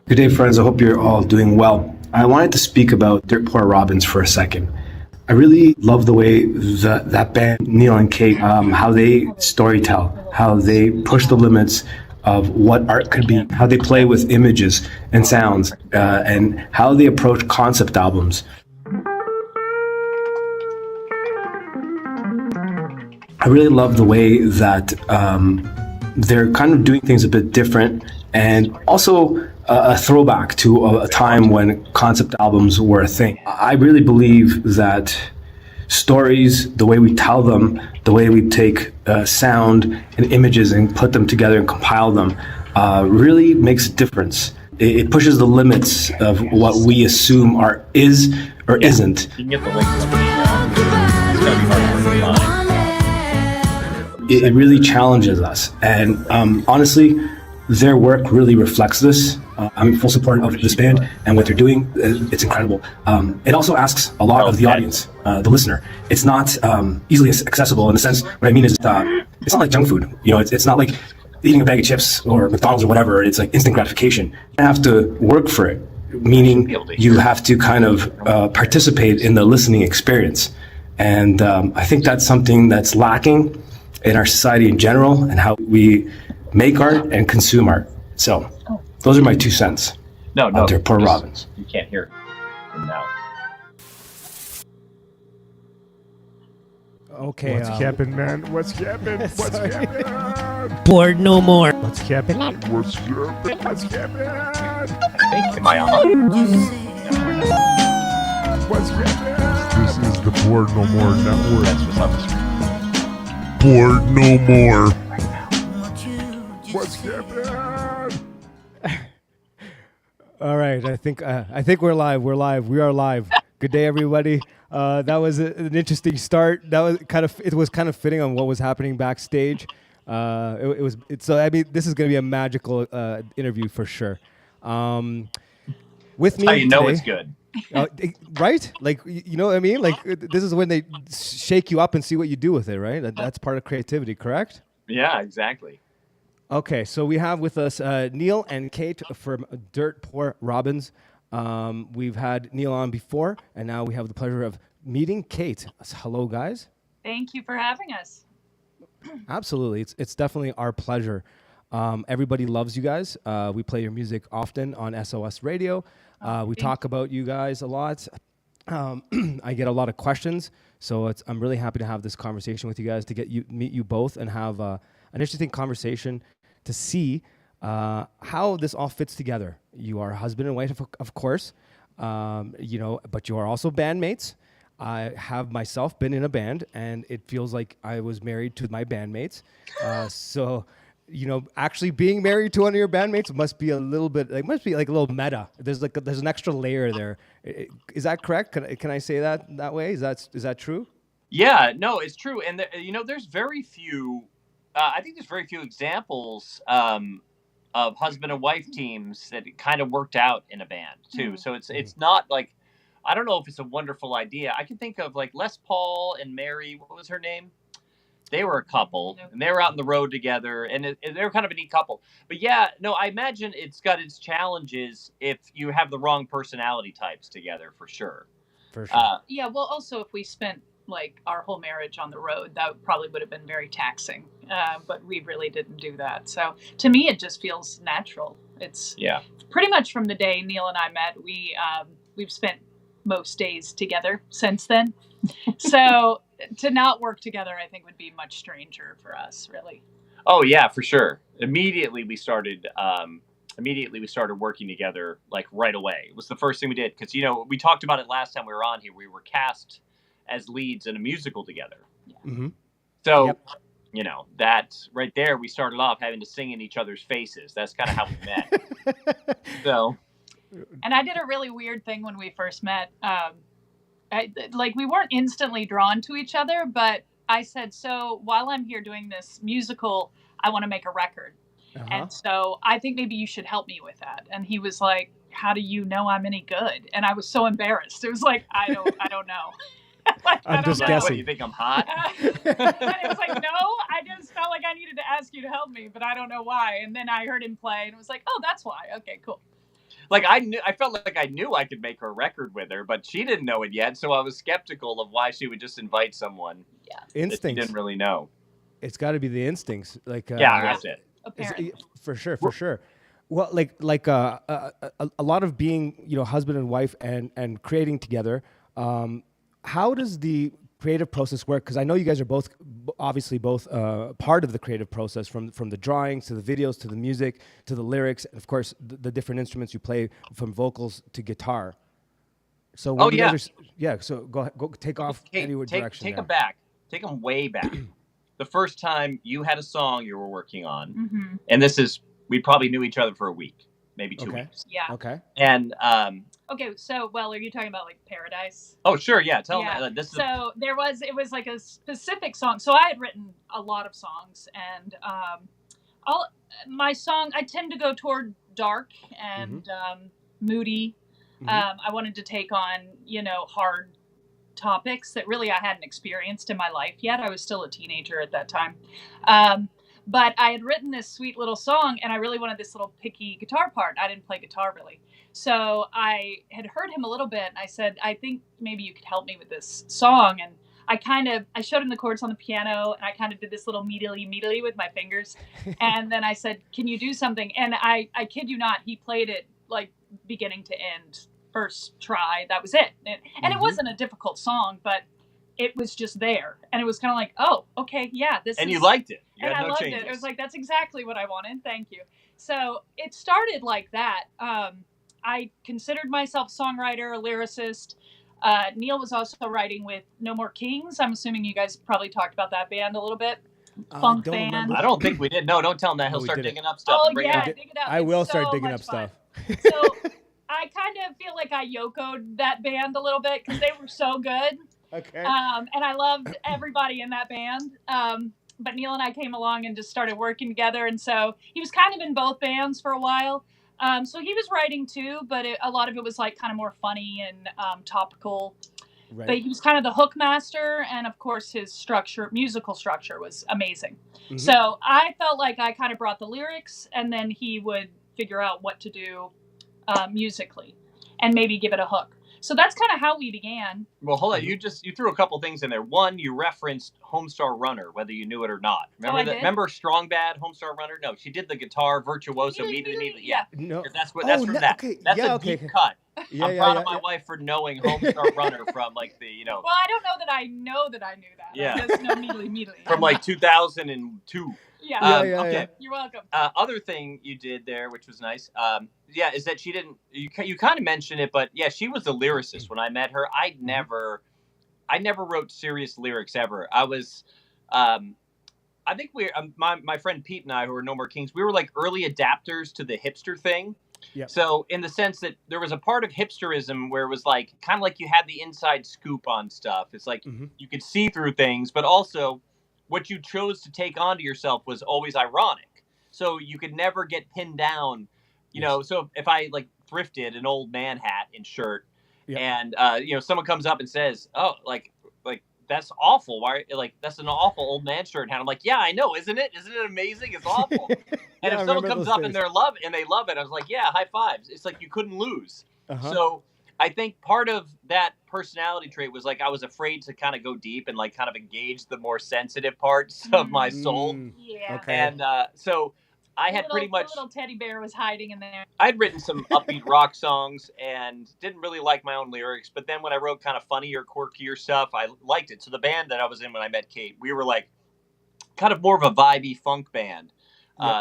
Good day, friends. I hope you're all doing well. I wanted to speak about Dirt Poor Robins for a second. I really love the way that band, Neil and Kate, how they storytell, how they push the limits of what art could be, how they play with images and sounds, and how they approach concept albums. I really love the way that they're kind of doing things a bit different, and also a throwback to a time when concept albums were a thing. I really believe that stories, the way we tell them, the way we take sound and images and put them together and compile them, really makes a difference. It pushes the limits of what we assume art is or isn't. You can get the link. It's gotta be hard to find. It really challenges us, and honestly, their work really reflects this. I'm in full support of this band and what they're doing. It's incredible. It also asks a lot of the audience, the listener. It's not easily accessible in the sense, what I mean is it's not like junk food. You know, it's not like eating a bag of chips or McDonald's or whatever. It's like instant gratification. You have to work for it, meaning you have to kind of participate in the listening experience. And I think that's something that's lacking in our society in general, and how we make art and consume art. So those are my 2 cents. No, Dirt Poor Robins. You can't hear it now. Okay. What's happening, man? What's happening? What's happening? Bored no more. What's happening? What's happening? What's happening? Am I on? What's happening? This is the Bored No More Network. That's what's on the screen. Bored No More. What's happening? All right. I think we're live. We're live. We are live. Good day, everybody. That was an interesting start. It was kind of fitting on what was happening backstage. So I mean, this is going to be a magical interview for sure. With me How you know today, it's good. right? Like, you know what I mean? Like, this is when they shake you up and see what you do with it, right? That's part of creativity, correct? Yeah, exactly. Okay, so we have with us Neil and Kate from Dirt Poor Robins. We've had Neil on before, and now we have the pleasure of meeting Kate. Hello, guys. Thank you for having us. Absolutely, it's definitely our pleasure. Everybody loves you guys. We play your music often on SOS Radio. We talk about you guys a lot. I get a lot of questions, so I'm really happy to have this conversation with you guys, to meet you both and have an interesting conversation to see how this all fits together. You are husband and wife, of course, but you are also bandmates. I have myself been in a band, and it feels like I was married to my bandmates. So, actually being married to one of your bandmates must be a little bit, like, must be like a little meta. There's an extra layer there. Is that correct? Can I say that way? Is that true? Yeah, no, it's true. And there's very few. I think there's very few examples of husband and wife teams that kind of worked out in a band too. So it's not like, I don't know if it's a wonderful idea. I can think of like Les Paul and Mary. What was her name? They were a couple, and they were out on the road together, and they were kind of a neat couple. But yeah, no, I imagine it's got its challenges if you have the wrong personality types together, for sure. For sure. Yeah, well, also, if we spent like our whole marriage on the road, that probably would have been very taxing. But we really didn't do that. So to me, it just feels natural. It's pretty much from the day Neil and I met. We've spent most days together since then. So to not work together, I think, would be much stranger for us, really. Oh yeah, for sure. Immediately we started working together, like, right away. It was the first thing we did, because we talked about it last time we were on here. We were cast as leads in a musical together. Yeah. Mm-hmm. So, that right there, we started off having to sing in each other's faces. That's kind of how we met. So, and I did a really weird thing when we first met. We weren't instantly drawn to each other, but I said, so while I'm here doing this musical, I want to make a record. Uh-huh. And so I think maybe you should help me with that. And he was like, how do you know I'm any good? And I was so embarrassed. It was like, I don't know. I'm just guessing. What, you think I'm hot? And it was like, no, I just felt like I needed to ask you to help me, but I don't know why. And then I heard him play, and it was like, oh, that's why. Okay, cool. like I felt like I knew I could make her record with her, but she didn't know it yet, so I was skeptical of why she would just invite someone that she Instincts. didn't really know. It's got to be the instincts. Like That's it. Apparently. For sure. Well, a lot of being, husband and wife and creating together. How does the creative process work? Because I know you guys are both part of the creative process, from the drawings to the videos to the music to the lyrics, and of course the different instruments you play, from vocals to guitar. So so go take off any direction. Take them back. Take them way back. The first time you had a song you were working on, and we probably knew each other for a week, maybe 2 weeks. Yeah. Okay. And okay, so are you talking about like Paradise? Oh, sure, yeah. Tell yeah. me. It was like a specific song. So I had written a lot of songs, and my song, I tend to go toward dark and moody. I wanted to take on, hard topics that really I hadn't experienced in my life yet. I was still a teenager at that time. But I had written this sweet little song, and I really wanted this little picky guitar part. I didn't play guitar really. So I had heard him a little bit, and I said, I think maybe you could help me with this song. And I showed him the chords on the piano, and I kind of did this little meedly with my fingers. And then I said, can you do something? And I kid you not, he played it like beginning to end, first try. That was it. And it wasn't a difficult song, but it was just there. And it was kind of like, oh, okay, yeah. And you liked it. You and had I no loved changes. it. It was like, that's exactly what I wanted. Thank you. So it started like that. I considered myself a songwriter, a lyricist. Neil was also writing with No More Kings. I'm assuming you guys probably talked about that band a little bit. Funk band. Remember. I don't think we did. No, don't tell him that. He'll start digging up stuff. Oh, and bring yeah, it up. dig it up. I will start digging up fun. stuff. So I kind of feel like I Yoko'd that band a little bit because they were so good. Okay. And I loved everybody in that band. But Neil and I came along and just started working together. And so he was kind of in both bands for a while. So he was writing too, but a lot of it was like kind of more funny and topical. Right. But he was kind of the hook master, and of course his musical structure was amazing. Mm-hmm. So I felt like I kind of brought the lyrics, and then he would figure out what to do musically, and maybe give it a hook. So that's kind of how we began. Well, hold on. You threw a couple things in there. One, you referenced Homestar Runner, whether you knew it or not. Remember Strong Bad, Homestar Runner? No, she did the guitar virtuoso immediately. Yeah. No. That's from that. Okay. That's a deep cut. I'm proud of my wife for knowing Homestar Runner from like the, Well, I don't know that I knew that. Yeah. I just know immediately. From like 2002. Yeah. Okay. You're welcome. Other thing you did there, which was nice, is that she didn't. You kind of mentioned it, but yeah, she was a lyricist when I met her. I never wrote serious lyrics ever. I was, I think my friend Pete and I, who are No More Kings, we were like early adapters to the hipster thing. Yep. So in the sense that there was a part of hipsterism where it was like kind of like you had the inside scoop on stuff. It's like you could see through things, but also what you chose to take onto yourself was always ironic. So you could never get pinned down, you know. So if I like thrifted an old man hat and shirt, and someone comes up and says, "Oh, like that's awful. Why? Like that's an awful old man shirt hat." I'm like, "Yeah, I know, isn't it? Isn't it amazing? It's awful." And if someone comes up and they love it, I was like, "Yeah, high fives." It's like you couldn't lose. So I think part of that personality trait was like I was afraid to kind of go deep and like kind of engage the more sensitive parts of my soul. Yeah. Okay. And so I had pretty much. The little teddy bear was hiding in there. I'd written some upbeat rock songs and didn't really like my own lyrics. But then when I wrote kind of funnier, quirkier stuff, I liked it. So the band that I was in when I met Kate, we were like kind of more of a vibey funk band.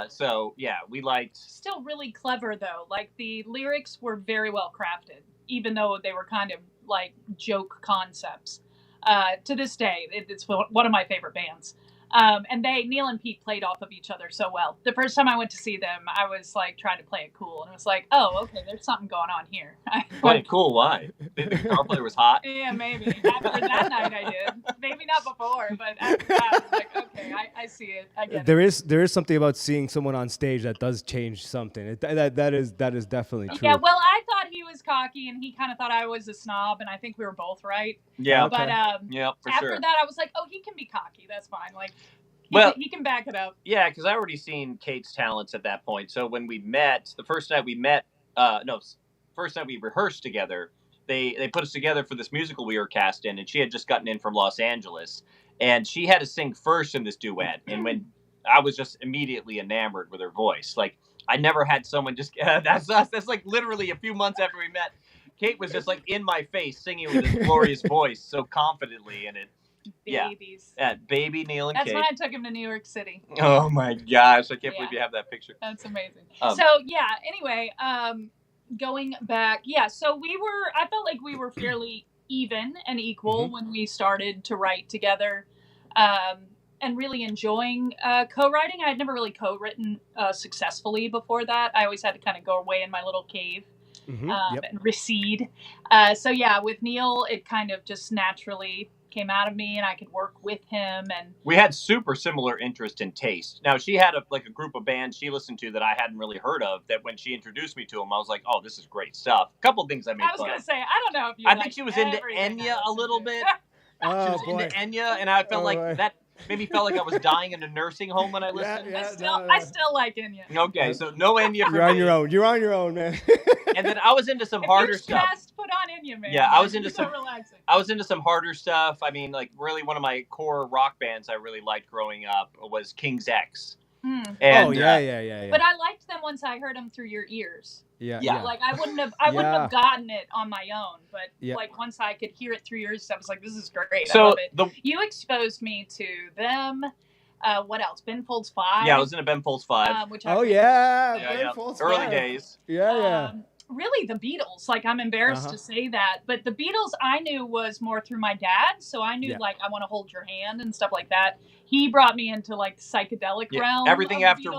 So yeah, we liked. Still really clever though. Like the lyrics were very well crafted, even though they were kind of like joke concepts. To this day, it's one of my favorite bands. And Neil and Pete played off of each other so well. The first time I went to see them, I was like trying to play it cool, and it was like, oh, okay, there's something going on here. Play it cool? Why? The guitar player was hot. Yeah, maybe. After that night, I did. Maybe not before, but after that, I was like, okay, I see it. I get it. There is something about seeing someone on stage that does change something. That is definitely true. Yeah, well, I thought he was cocky, and he kind of thought I was a snob, and I think we were both right. Yeah. Okay. But after that, I was like, oh, he can be cocky. That's fine. Like. He can back it up. Yeah, because I already seen Kate's talents at that point. So when we met, the first night we met, first night we rehearsed together, they put us together for this musical we were cast in, and she had just gotten in from Los Angeles, and she had to sing first in this duet. And when I was just immediately enamored with her voice, like I never had someone just that's us. That's like literally a few months after we met. Kate was just like in my face singing with this glorious voice so confidently, and it. Babies. Yeah, baby Neil and That's Kate. when I took him to New York City. Oh my gosh, I can't believe you have that picture. That's amazing. So yeah, anyway, going back, so I felt like we were fairly even and equal when we started to write together, and really enjoying co-writing. I had never really co-written successfully before that. I always had to kind of go away in my little cave and recede. So yeah, with Neil, it kind of just naturally came out of me, and I could work with him. And we had super similar interest and taste. Now, she had a group of bands she listened to that I hadn't really heard of, that when she introduced me to them, I was like, oh, this is great stuff. A couple of things I made fun of. I was going to say, I don't know if you I think she was into Enya a little bit. She was into Enya, and I felt that made me felt like I was dying in a nursing home when I listened. I still like Enya. Okay, so no Enya for me. You're on your own. You're on your own, man. And then I was into some harder stuff. Put on Enya, man. Yeah, I was into some. Relaxing. I was into some harder stuff. I mean, like really, one of my core rock bands I really liked growing up was King's X. And, yeah. But I liked them once I heard them through your ears. Yeah. Like I wouldn't have gotten it on my own, but like once I could hear it through your ears, I was like, this is great. So I love it. You exposed me to them. What else? Ben Folds 5. Yeah, I was in a Ben Folds 5. Which Ben Folds 5. Early days. Yeah. Really, the Beatles. Like, I'm embarrassed to say that, but the Beatles I knew was more through my dad, so I knew like I Want to Hold Your Hand and stuff like that. He brought me into like psychedelic realm. Everything after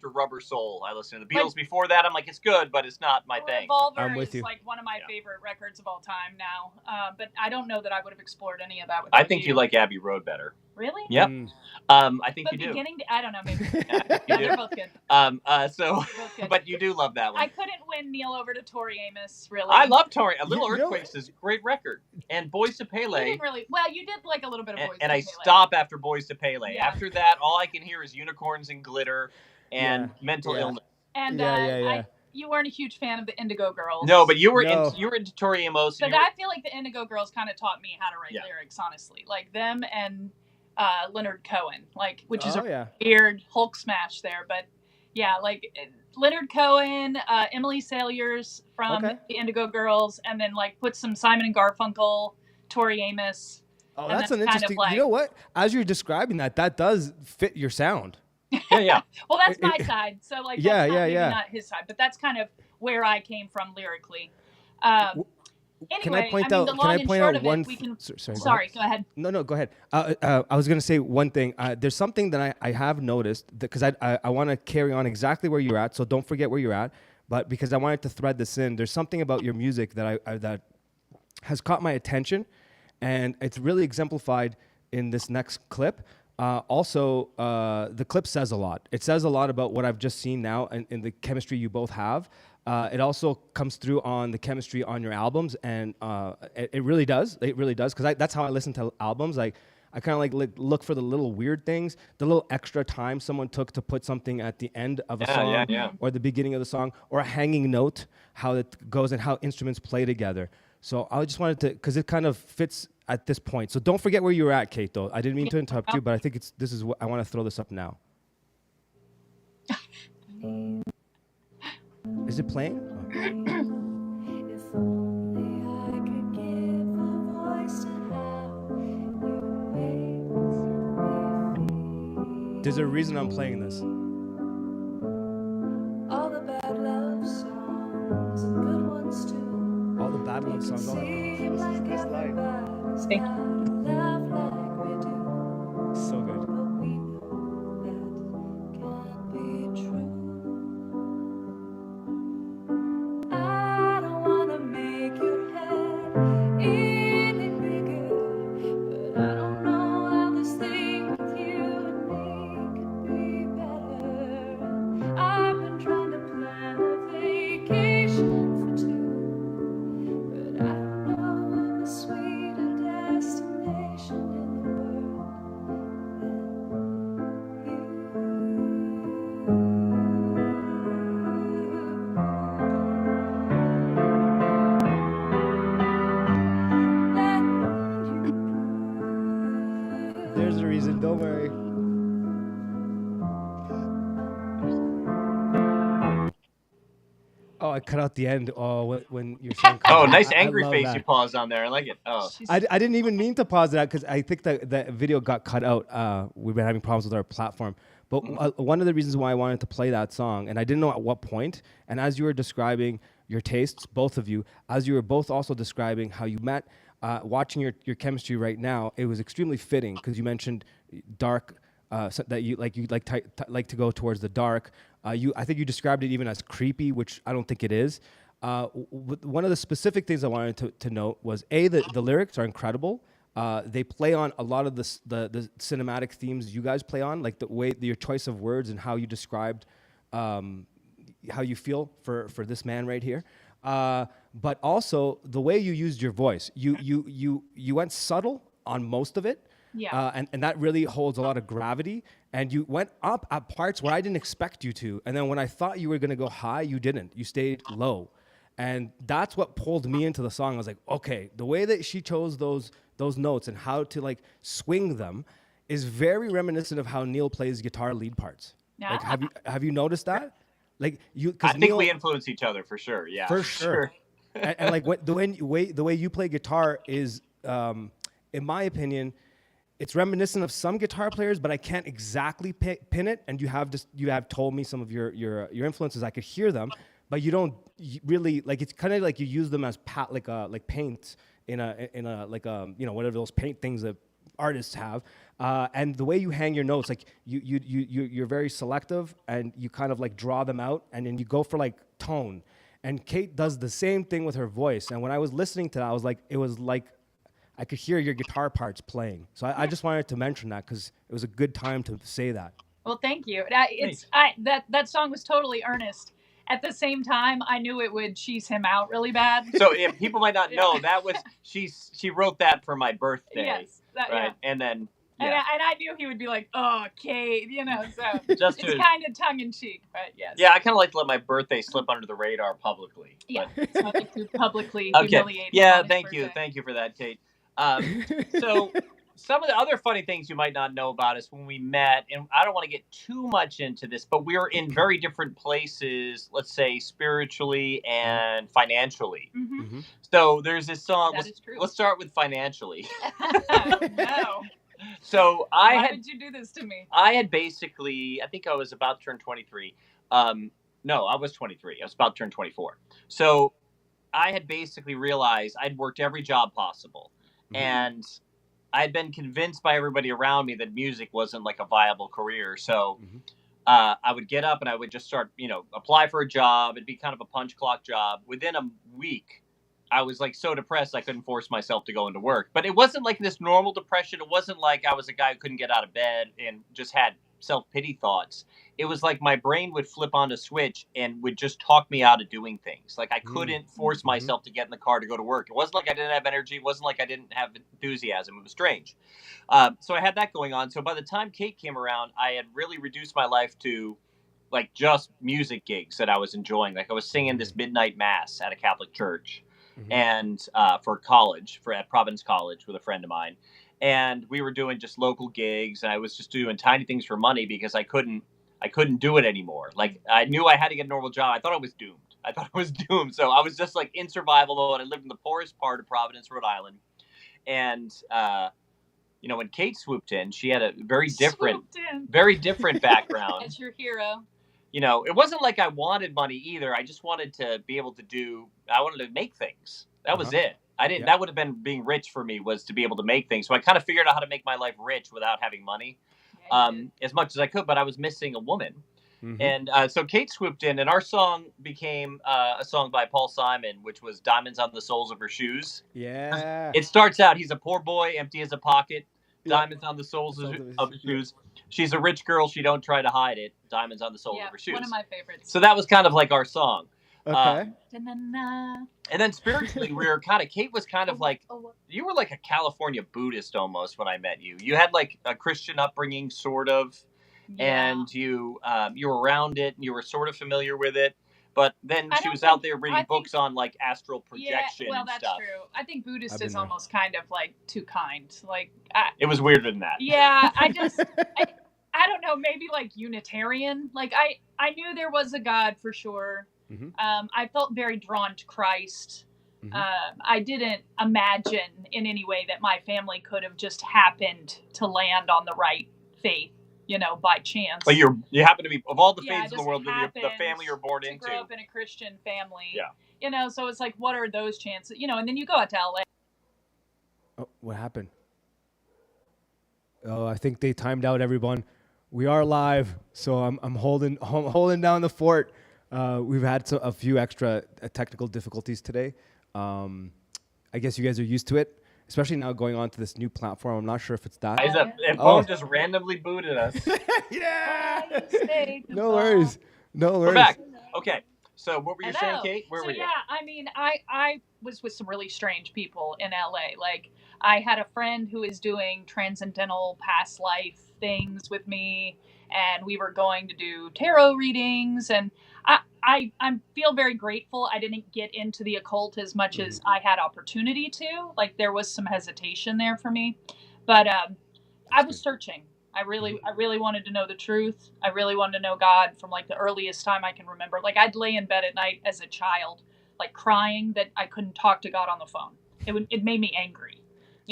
Rubber Soul, I listened to the Beatles. Before that, I'm like, it's good, but it's not my thing. Revolver I'm with is you. like one of my favorite records of all time now, but I don't know that I would have explored any of that. I think you like Abbey Road better. Really? Yep. I think you do. I don't know, maybe. They're both good. But you do love that one. I couldn't win Neil over to Tori Amos, really. I love Tori. Little Earthquakes is a great record. And Boys to Pele. You did like a little bit of Boys to Pele. And I stop after Boys to Pele. Yeah. After that, all I can hear is Unicorns and Glitter and Mental Illness. And you weren't a huge fan of the Indigo Girls. No, but you were into Tori Amos. But I feel like the Indigo Girls kind of taught me how to write lyrics, honestly. Like them and Leonard Cohen, which is a weird Hulk smash there. But yeah, like Leonard Cohen, Emily Saliers from the Indigo Girls, and then put some Simon and Garfunkel, Tori Amos. Oh, that's an interesting. You know what? As you're describing that does fit your sound. Yeah. Well, that's my side. So that's not his side, but that's kind of where I came from lyrically. Anyway, can I point out one? Sorry, go ahead. No, go ahead. I was going to say one thing. There's something that I have noticed because I want to carry on exactly where you're at. So don't forget where you're at. But because I wanted to thread this in, there's something about your music that that has caught my attention, and it's really exemplified in this next clip. The clip says a lot. It says a lot about what I've just seen now and in the chemistry you both have. It also comes through on the chemistry on your albums, and it really does. It really does, because that's how I listen to albums. I kind of look for the little weird things, the little extra time someone took to put something at the end of a song or the beginning of the song, or a hanging note, how it goes and how instruments play together. So I just wanted to, because it kind of fits at this point. So don't forget where you were at, Kate, though. I didn't mean to interrupt you, but I think this is what I want to throw this up now. Is it playing? If only I could give a voice to how you make me. There's a reason I'm playing this. All the bad love songs and good ones too. All the bad love songs. Seem like everybody's Thank got love like we do. So good. But we know that can't be true. I don't wanna make your head any bigger, but I don't know how this thing with you and me could be better. I've been trying to plan a vacation for two, but I don't know of a sweeter destination. Oh, I cut out the end. Oh, when your song comes Oh, on. nice I angry love face that. you paused on there. I like it. Oh, I didn't even mean to pause that because I think that video got cut out. We've been having problems with our platform. But one of the reasons why I wanted to play that song, and I didn't know at what point, and as you were describing your tastes, both of you, as you were both also describing how you met, watching your chemistry right now, it was extremely fitting because you mentioned dark, so that you like to go towards the dark. I think you described it even as creepy, which I don't think it is. One of the specific things I wanted to note was the lyrics are incredible. They play on a lot of the cinematic themes you guys play on, like the way your choice of words and how you described how you feel for this man right here. But also the way you used your voice. You went subtle on most of it. Yeah. And that really holds a lot of gravity. And you went up at parts where I didn't expect you to. And then when I thought you were going to go high, you didn't. You stayed low. And that's what pulled me into the song. I was like, okay, the way that she chose those notes and how to like swing them is very reminiscent of how Neil plays guitar lead parts. Yeah. Like, have you noticed that? Like I think we influence each other for sure. Yeah, for sure. and like the way you play guitar is, in my opinion, it's reminiscent of some guitar players, but I can't exactly pin it. And you have told me some of your influences. I could hear them, but you don't really like. It's kind of like you use them as like paint in a like whatever those paint things that artists have. And the way you hang your notes, like you're very selective, and you kind of like draw them out, and then you go for like tone. And Kate does the same thing with her voice. And when I was listening to that, it was like I could hear your guitar parts playing. So I just wanted to mention that because it was a good time to say that. Well, thank you. That song was totally earnest. At the same time, I knew it would cheese him out really bad. So if people might not know, that was she wrote that for my birthday. Yes, right? Yeah. And then And I knew he would be like, "Oh, Kate," so it's kind of tongue in cheek, but yes. Yeah, I kind of like to let my birthday slip under the radar publicly. Yeah, so I like to publicly okay. humiliate. Yeah, him thank you for that, Kate. So some of the other funny things you might not know about us when we met, and I don't want to get too much into this, but we were in very different places, let's say spiritually and financially. Mm-hmm. Mm-hmm. So there's this song. That is true. Let's start with financially. No. So Why did you do this to me? I had basically, I think I was about to turn 23. No, I was 23. I was about to turn 24. So I had basically realized I'd worked every job possible. Mm-hmm. And I had been convinced by everybody around me that music wasn't like a viable career. So I would get up and I would just start, apply for a job. It'd be kind of a punch clock job. Within a week, I was like so depressed I couldn't force myself to go into work. But it wasn't like this normal depression. It wasn't like I was a guy who couldn't get out of bed and just had self-pity thoughts. It was like my brain would flip on a switch and would just talk me out of doing things. Like I couldn't force myself to get in the car to go to work. It wasn't like I didn't have energy. It wasn't like I didn't have enthusiasm. It was strange. So I had that going on. So by the time Kate came around, I had really reduced my life to like just music gigs that I was enjoying. Like I was singing this midnight mass at a Catholic church. And for college, at Providence College with a friend of mine. And we were doing just local gigs. And I was just doing tiny things for money because I couldn't do it anymore. Like I knew I had to get a normal job. I thought I was doomed. So I was just like in survival mode. I lived in the poorest part of Providence, Rhode Island. And, when Kate swooped in, she had a very different background. That's your hero. It wasn't like I wanted money either. I just wanted to be able to I wanted to make things. That was it. That would have been being rich for me, was to be able to make things. So I kind of figured out how to make my life rich without having money, as much as I could, but I was missing a woman. Mm-hmm. And so Kate swooped in, and our song became a song by Paul Simon, which was Diamonds on the Soles of Her Shoes. Yeah. It starts out, he's a poor boy, empty as a pocket. Diamonds on the soles of her shoes. She's a rich girl. She don't try to hide it. Diamonds on the soles of her shoes. One of my favorites. So that was kind of like our song. Okay. And then spiritually, Kate was kind of like, you were like a California Buddhist almost when I met you. You had like a Christian upbringing, sort of, and you were around it, and you were sort of familiar with it. But then she was out there reading books on like astral projection and stuff. That's true. I think Buddhist is almost kind of like too kind. Like it was weirder than that. Yeah, I don't know, maybe like Unitarian. Like I knew there was a God for sure. I felt very drawn to Christ. I didn't imagine in any way that my family could have just happened to land on the right faith, by chance. But you happen to be, of all the Yeah, faiths in just the world, the happened family you're born to into. grow up in a Christian family. Yeah. So it's like, what are those chances? And then you go out to LA. Oh, what happened? Oh, I think they timed out everyone. We are live, so I'm holding down the fort. We've had a few extra technical difficulties today. I guess you guys are used to it, especially now going on to this new platform. I'm not sure if it's that. Phone just randomly booted us. Yeah. Mistake, No worries. We're back. Okay. So what were you saying, Kate? Where were you? Yeah, I mean, I was with some really strange people in LA. Like, I had a friend who was doing transcendental past life things with me, and we were going to do tarot readings, and I feel very grateful I didn't get into the occult as much as I had opportunity to. Like, there was some hesitation there for me, but I was searching. I really wanted to know the truth. I really wanted to know God from like the earliest time I can remember. Like, I'd lay in bed at night as a child, like crying that I couldn't talk to God on the phone. It made me angry.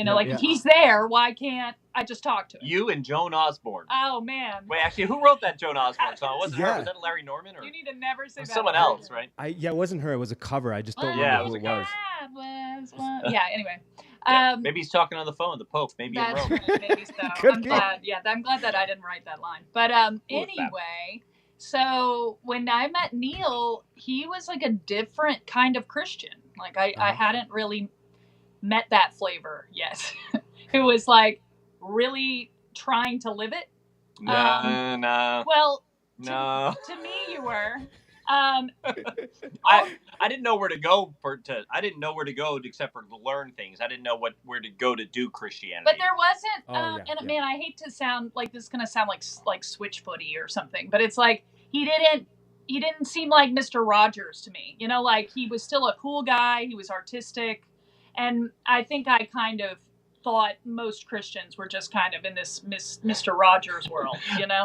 If he's there, why can't I just talk to him? You and Joan Osborne. Oh, man. Wait, actually, who wrote that Joan Osborne song? Was it her? Was that Larry Norman? Or? You need to never say that. Someone else, right? It wasn't her. It was a cover. I just don't remember who it was. Yeah, anyway. Maybe he's talking on the phone, the Pope. Maybe in Rome. Right, maybe so. I'm glad that I didn't write that line. But anyway, so when I met Neil, he was like a different kind of Christian. Like, I hadn't really met that flavor yet. It was like really trying to live it. No. Well, no. To me, you were. I didn't know where to go I didn't know where to go except for to learn things. I didn't know where to go to do Christianity. But there wasn't. Man, I hate to sound like this is gonna sound like switchfooty or something, but it's like he didn't seem like Mr. Rogers to me. Like, he was still a cool guy. He was artistic, and I think I kind of thought most Christians were just kind of in this Mr. Rogers world,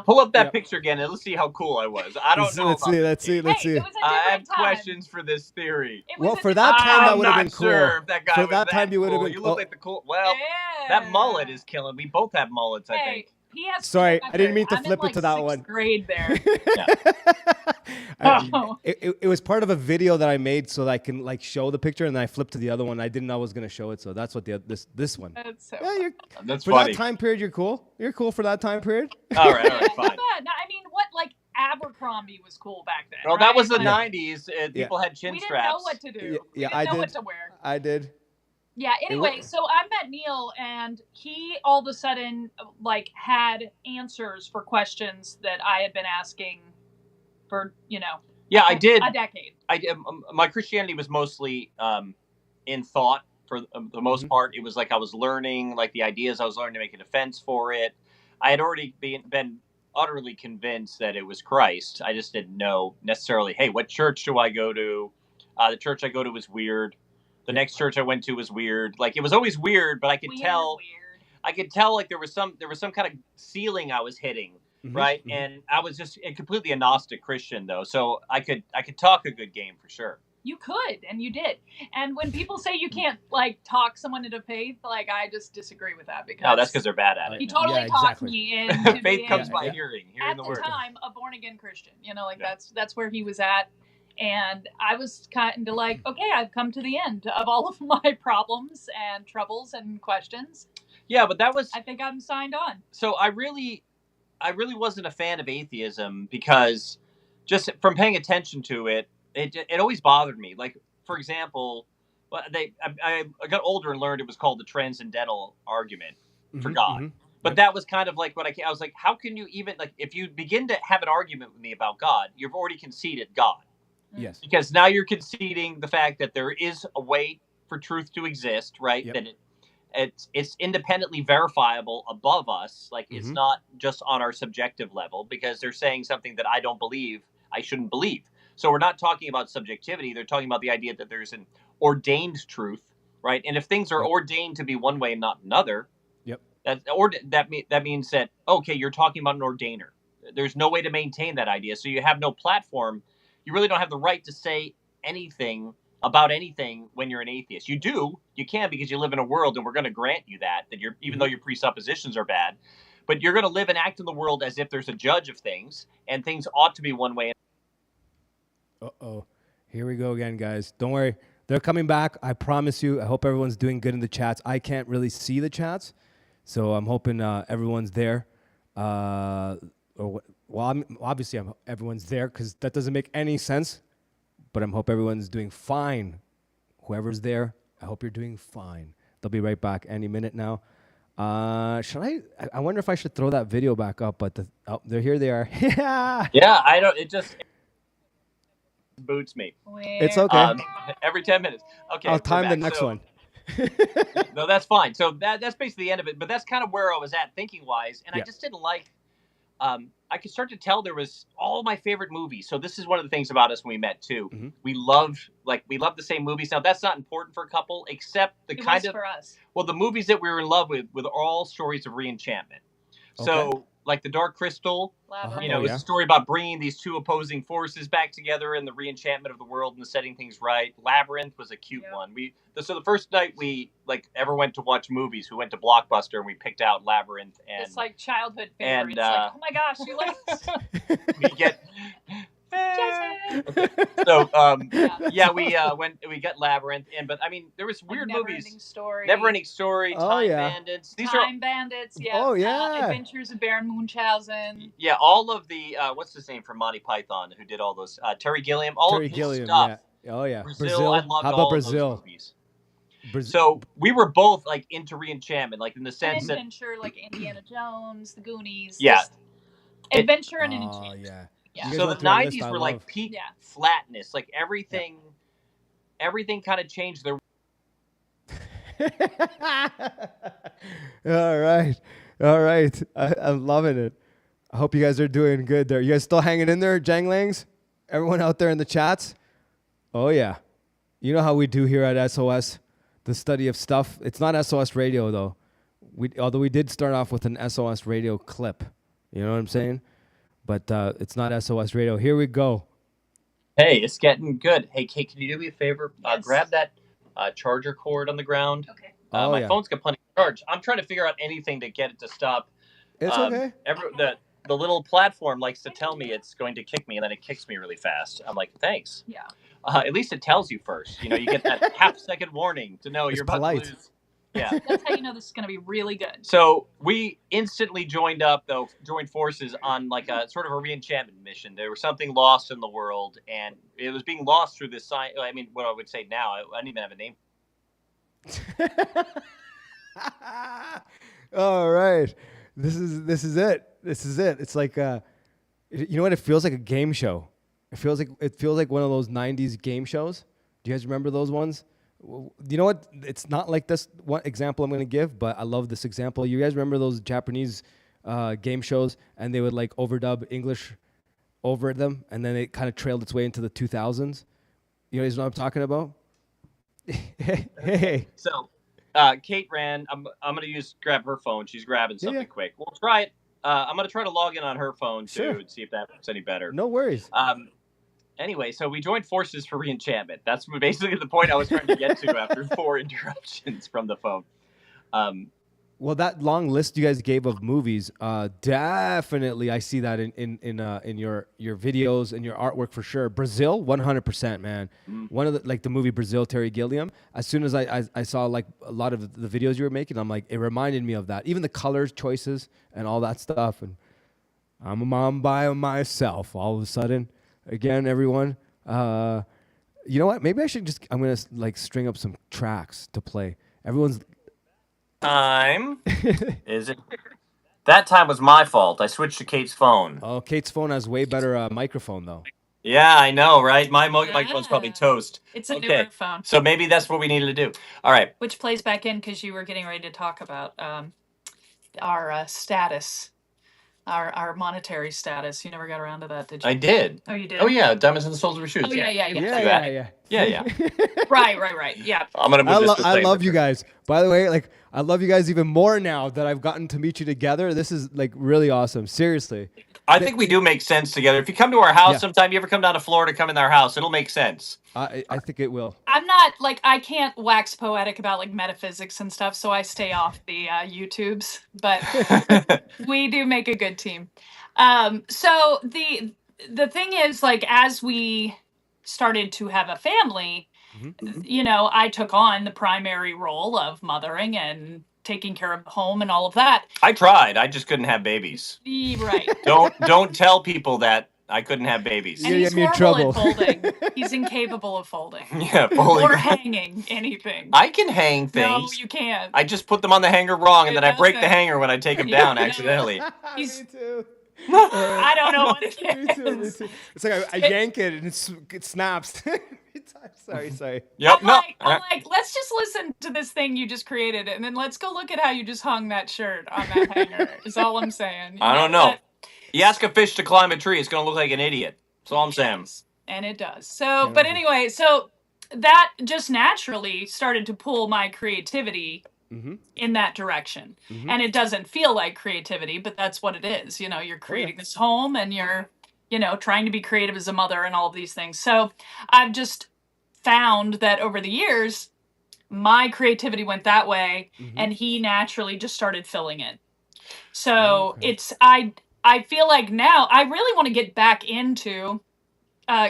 Pull up that picture again and let's see how cool I was. I don't know. Let's see. I have questions for this theory. Well, for that time, that would have been cool. Sure if that guy for that time, you would have been. You look like the cool. Well, that mullet is killing. We both have mullets, I think. Sorry, I didn't mean to flip it to that one. Grade there. It was part of a video that I made so that I can show the picture, and then I flipped to the other one. I didn't know I was gonna show it, so that's what this one. That's so. That's for funny. That time period, you're cool. You're cool for that time period. All right, fine. Not bad. No, I mean, Abercrombie was cool back then. Well, right? that was the '90s. People had chin straps. We didn't know what to do. I did. Know what to wear. I did. Yeah, anyway, so I met Neil, and he all of a sudden, had answers for questions that I had been asking for, I did. A decade. My Christianity was mostly in thought for the most part. It was like I was learning, the ideas I was learning to make a defense for it. I had already been utterly convinced that it was Christ. I just didn't know necessarily, hey, what church do I go to? The church I go to was weird. The next church I went to was weird. It was always weird, but I could tell. I could tell there was some kind of ceiling I was hitting, right? Mm-hmm. And I was just a completely agnostic Christian, though, so I could talk a good game for sure. You could, and you did. And when people say you can't talk someone into faith, I just disagree with that because that's because they're bad at it. He totally talked me into faith comes by hearing the word. At the time, a born again Christian. That's where he was at. And I was kind of okay, I've come to the end of all of my problems and troubles and questions. Yeah, but I think I'm signed on. So I really wasn't a fan of atheism because just from paying attention to it always bothered me. For example, I got older and learned it was called the transcendental argument for God. Mm-hmm. But that was kind of what I was like, how can you even, if you begin to have an argument with me about God, you've already conceded God. Yes. Because now you're conceding the fact that there is a way for truth to exist, right? Yep. That it's independently verifiable above us. It's not just on our subjective level, because they're saying something that I don't believe, I shouldn't believe. So we're not talking about subjectivity. They're talking about the idea that there's an ordained truth, right? And if things are ordained to be one way and not another, that means that, okay, you're talking about an ordainer. There's no way to maintain that idea. So you have no platform you really don't have the right to say anything about anything when you're an atheist. You can because you live in a world, and we're going to grant you that you're, even though your presuppositions are bad, but you're going to live and act in the world as if there's a judge of things, and things ought to be one way. Uh-oh. Here we go again, guys. Don't worry. They're coming back. I promise you. I hope everyone's doing good in the chats. I can't really see the chats, so I'm hoping everyone's there. Obviously, everyone's there because that doesn't make any sense. But I hope everyone's doing fine. Whoever's there, I hope you're doing fine. They'll be right back any minute now. Should I wonder if I should throw that video back up, but they're here. They are. Yeah, I don't. It just boots me. It's okay. Every 10 minutes. Okay, I'll time the next one. No, that's fine. So that's basically the end of it. But that's kind of where I was at thinking wise, and I just didn't like. I could start to tell there was all my favorite movies. So this is one of the things about us when we met too. Mm-hmm. We love the same movies. Now that's not important for a couple, except the kind of for us. Well, the movies that we were in love with were all stories of re-enchantment. Okay. So like The Dark Crystal, it was a story about bringing these two opposing forces back together and the re-enchantment of the world and the setting things right. Labyrinth was a cute one. So the first night we ever went to watch movies, we went to Blockbuster and we picked out Labyrinth. And it's like childhood favorites. Oh my gosh, you like this? We get. Okay. So we got Labyrinth in, but I mean there was weird movies. Never-ending Story, Time Bandits. Time Bandits, yeah. Oh yeah. Adventures of Baron Munchausen. Yeah, all of the what's his name from Monty Python who did all those Terry Gilliam, all of his stuff. Yeah. Oh yeah. Brazil. I loved How about all Brazil? Of those movies. So we were both into re-enchantment, like in the sense that adventure, like Indiana Jones, The Goonies. Yeah. Adventure and enchantment. Yeah. Yeah. So the 90s were like peak flatness. Like everything kind of changed. All right. I'm loving it. I hope you guys are doing good there. You guys still hanging in there, Janglangs? Everyone out there in the chats? Oh, yeah. You know how we do here at SOS, the study of stuff. It's not SOS radio, though. Although we did start off with an SOS radio clip. You know what I'm saying? But it's not SOS radio. Here we go. Hey, it's getting good. Hey, Kate, can you do me a favor? Yes. Grab that charger cord on the ground. Okay. My phone's got plenty of charge. I'm trying to figure out anything to get it to stop. It's okay. The little platform likes to tell me it's going to kick me, and then it kicks me really fast. I'm like, thanks. Yeah. At least it tells you first. You get that half-second warning to know you're about to lose. Yeah. That's how you know this is going to be really good. So we instantly joined forces on like a sort of a re-enchantment mission. There was something lost in the world, and it was being lost through this science. I mean, what I would say now, I don't even have a name. All right. This is it. It's like you know what? It feels like a game show. It feels like one of those 90s game shows. Do you guys remember those ones? You know what? It's not like this one example I'm going to give, but I love this example. You guys remember those Japanese game shows, and they would like overdub English over them, and then it kind of trailed its way into the 2000s. You guys know what I'm talking about? Hey. So, Kate ran. I'm going to grab her phone. She's grabbing something quick. We'll try it. I'm going to try to log in on her phone too and see if that's any better. No worries. Anyway, so we joined forces for re-enchantment. That's basically the point I was trying to get to after 4 interruptions from the phone. Well, that long list you guys gave of movies, definitely I see that in your videos and your artwork for sure. Brazil, 100%, man. One of the movie Brazil, Terry Gilliam. As soon as I saw like a lot of the videos you were making, I'm like, it reminded me of that. Even the colors choices and all that stuff. And I'm a mom by myself all of a sudden. Again, everyone. You know what? Maybe I'm gonna like string up some tracks to play. Everyone's time. Is it? That time was my fault. I switched to Kate's phone. Oh, Kate's phone has way better microphone though. Yeah, I know, right? My microphone's probably toast. It's a newer phone. So maybe that's what we needed to do. All right. Which plays back in because you were getting ready to talk about our status. Our monetary status. You never got around to that, did you? I did. Oh, you did? Oh, yeah. Diamonds in the soles of your shoes. Yeah. Yeah. Yeah. Right. Yeah. I'm going to move this to I love you guys. By the way, like I love you guys even more now that I've gotten to meet you together. This is like really awesome. Seriously. I think we do make sense together. If you come to our house Yeah. sometime, you ever come down to Florida, come in our house, it'll make sense. I think it will. I'm not like I can't wax poetic about like metaphysics and stuff, so I stay off the YouTubes. But we do make a good team. So the thing is, like, as we started to have a family, you know, I took on the primary role of mothering and taking care of the home and all of that. I tried. I just couldn't have babies. Right. Don't tell people that I couldn't have babies. And You he's get me in horrible at trouble. folding. He's incapable of folding. Yeah, fully. Or hanging anything. I can hang things. No, you can't. I just put them on the hanger wrong, and It then I break the doesn't. hanger when I take them Yeah, down no. accidentally. He's- Me too. I don't know what it Me too. Me is. too. It's like I yank it and it snaps. Sorry. Yep. I'm No. like, let's just listen to this thing you just created, and then let's go look at how you just hung that shirt on that hanger. Is all I'm saying. I don't know. You ask a fish to climb a tree, it's gonna look like an idiot. That's all I'm saying. And it does. So, but anyway, so that just naturally started to pull my creativity in that direction. And it doesn't feel like creativity, but that's what it is. You know, you're creating this home and you're, you know, trying to be creative as a mother and all of these things. So I've just found that over the years, my creativity went that way and he naturally just started filling it. So I feel like now I really want to get back into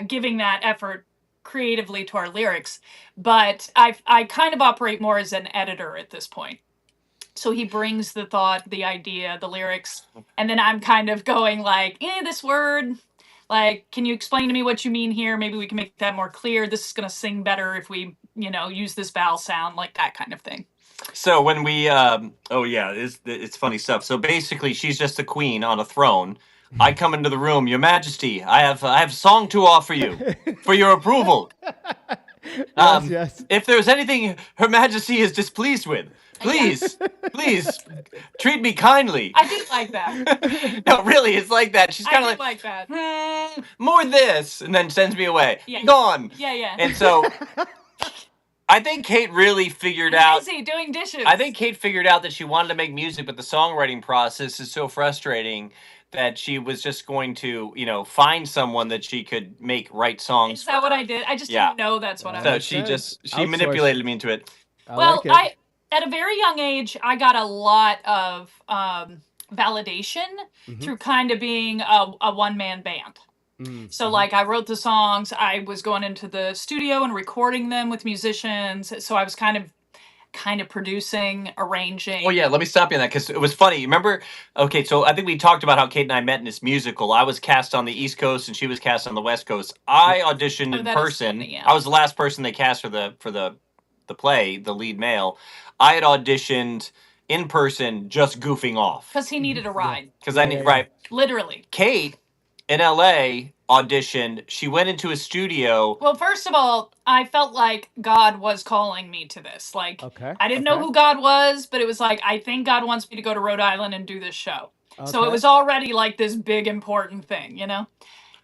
giving that effort creatively to our lyrics, but I kind of operate more as an editor at this point. So he brings the thought, the idea, the lyrics, and then I'm kind of going like, this word, like, can you explain to me what you mean here? Maybe we can make that more clear. This is going to sing better if we, you know, use this vowel sound, like that kind of thing. So when we, it's funny stuff. So basically, she's just a queen on a throne. I come into the room, Your Majesty. I have a song to offer you for your approval. Yes. If there's anything Her Majesty is displeased with, please treat me kindly. I did like that. No, really, it's like that. She's kind I of did like that. more this, and then sends me away. Yeah. Be gone. Yeah. And so I think Kate really figured out. Busy doing dishes. I think Kate figured out that she wanted to make music, but the songwriting process is so frustrating that she was just going to, you know, find someone that she could write songs. Is that what I did? I just didn't know that's what I So was. she Outsource. manipulated me into it. Well, like it. at a very young age, I got a lot of validation through kind of being a one-man band. So, like, I wrote the songs, I was going into the studio and recording them with musicians, so I was kind of producing, arranging. Oh, yeah, let me stop you on that, because it was funny. Remember, okay, so I think we talked about how Kate and I met in this musical. I was cast on the East Coast, and she was cast on the West Coast. I auditioned in that is person. funny, yeah. I was the last person they cast for the play, the lead male. I had auditioned in person, just goofing off. Because he needed a ride. Because I need, right. Literally. Kate, in LA, auditioned. She went into a studio. Well, first of all, I felt like God was calling me to this. Like, I didn't know who God was, but it was like, I think God wants me to go to Rhode Island and do this show. So it was already like this big, important thing, you know?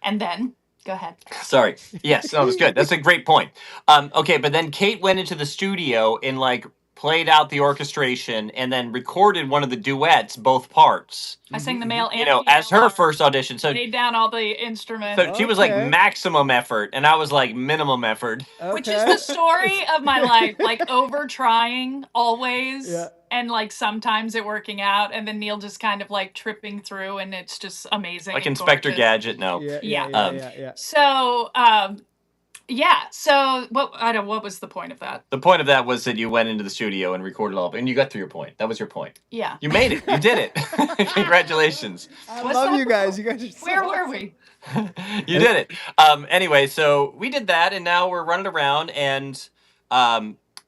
And then, go ahead. Sorry. Yes, that was good. That's a great point. Okay, but then Kate went into the studio and, like, played out the orchestration and then recorded one of the duets, both parts. I sang the male and You know, female as her part. first audition. So Laid down all the instruments. So she was like maximum effort, and I was like minimum effort. Which is the story of my life, like over trying always, and like sometimes it working out, and then Neil just kind of like tripping through, and it's just amazing. Like and Inspector gorgeous. Gadget, no. Yeah. So, so what was the point of that? The point of that was that you went into the studio and recorded all of it, and you got through your point. That was your point. Yeah. You made it. You did it. Congratulations. I love you guys. You guys are so Where were we? You did it. Anyway, so we did that, and now we're running around, and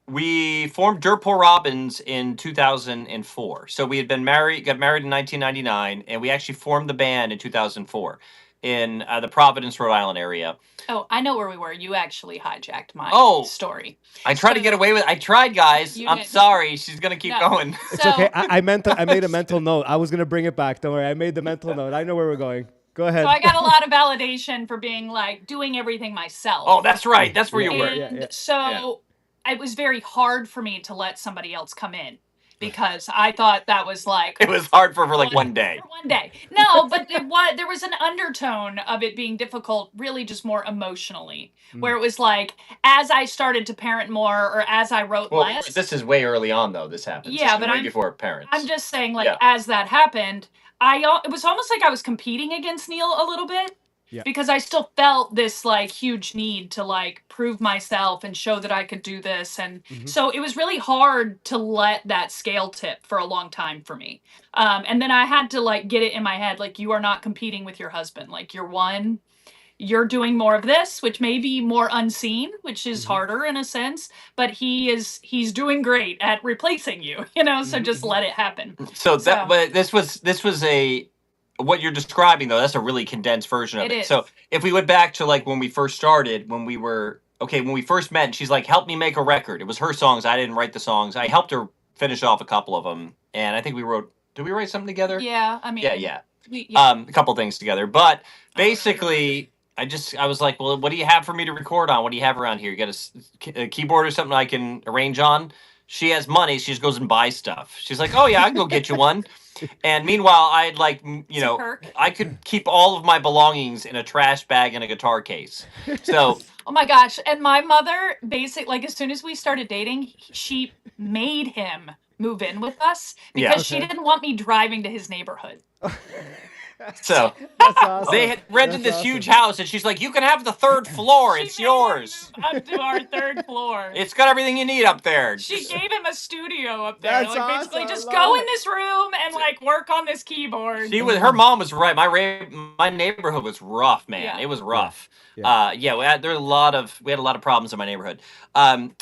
we formed Dirt Poor Robins in 2004. So we had got married in 1999, and we actually formed the band in 2004 in the Providence, Rhode Island area. Oh, I know where we were. You actually hijacked my story. I tried to get away with it. I tried, guys. I'm sorry. She's going to keep going. It's okay. I made a mental note. I was going to bring it back. Don't worry. I made the mental note. I know where we're going. Go ahead. So I got a lot of validation for being like doing everything myself. Oh, that's right. That's where you were. And so it was very hard for me to let somebody else come in because I thought that was like It was hard for like one day. For one day. No, but there was an undertone of it being difficult, really just more emotionally, where it was like as I started to parent more or as I wrote less. This is way early on though. This happened. Yeah, but way before parents. I'm just saying, like as that happened, it was almost like I was competing against Neil a little bit. Yeah. Because I still felt this like huge need to like prove myself and show that I could do this. And so it was really hard to let that scale tip for a long time for me. And then I had to like get it in my head, like, you are not competing with your husband. Like, you're doing more of this, which may be more unseen, which is harder in a sense, but he's doing great at replacing you, so just let it happen. But this was what you're describing though, that's a really condensed version of it. So if we went back to like when we first started, when we first met, and she's like, help me make a record. It was her songs. I didn't write the songs. I helped her finish off a couple of them. And I think did we write something together? Yeah. I mean, yeah. A couple things together, but basically I was like, well, what do you have for me to record on? What do you have around here? You got a keyboard or something I can arrange on? She has money. She just goes and buys stuff. She's like, oh yeah, I can go get you one. And meanwhile, I'd like, I could keep all of my belongings in a trash bag in a guitar case. So. Oh my gosh. And my mother, like as soon as we started dating, she made him move in with us because she didn't want me driving to his neighborhood. So awesome. They had rented this huge house, and she's like, you can have the third floor. It's yours. Up to our third floor. It's got everything you need up there. She gave him a studio up there. That's like awesome. basically just go in this room and like work on this keyboard. Her mom was right. My neighborhood was rough, man. Yeah. It was rough. Yeah. We had a lot of problems in my neighborhood.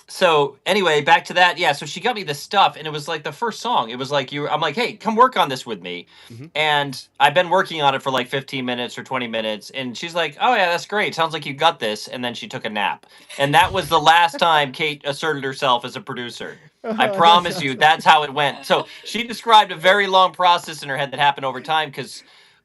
So anyway, back to that. Yeah. So she got me this stuff, and it was like the first song. It was like I'm like, hey, come work on this with me. And I've been working on it for like 15 minutes or 20 minutes, and she's like, oh yeah, that's great. Sounds like you got this. And then she took a nap, and that was the last time Kate asserted herself as a producer. I promise you, that's how it went. So she described a very long process in her head that happened over time because.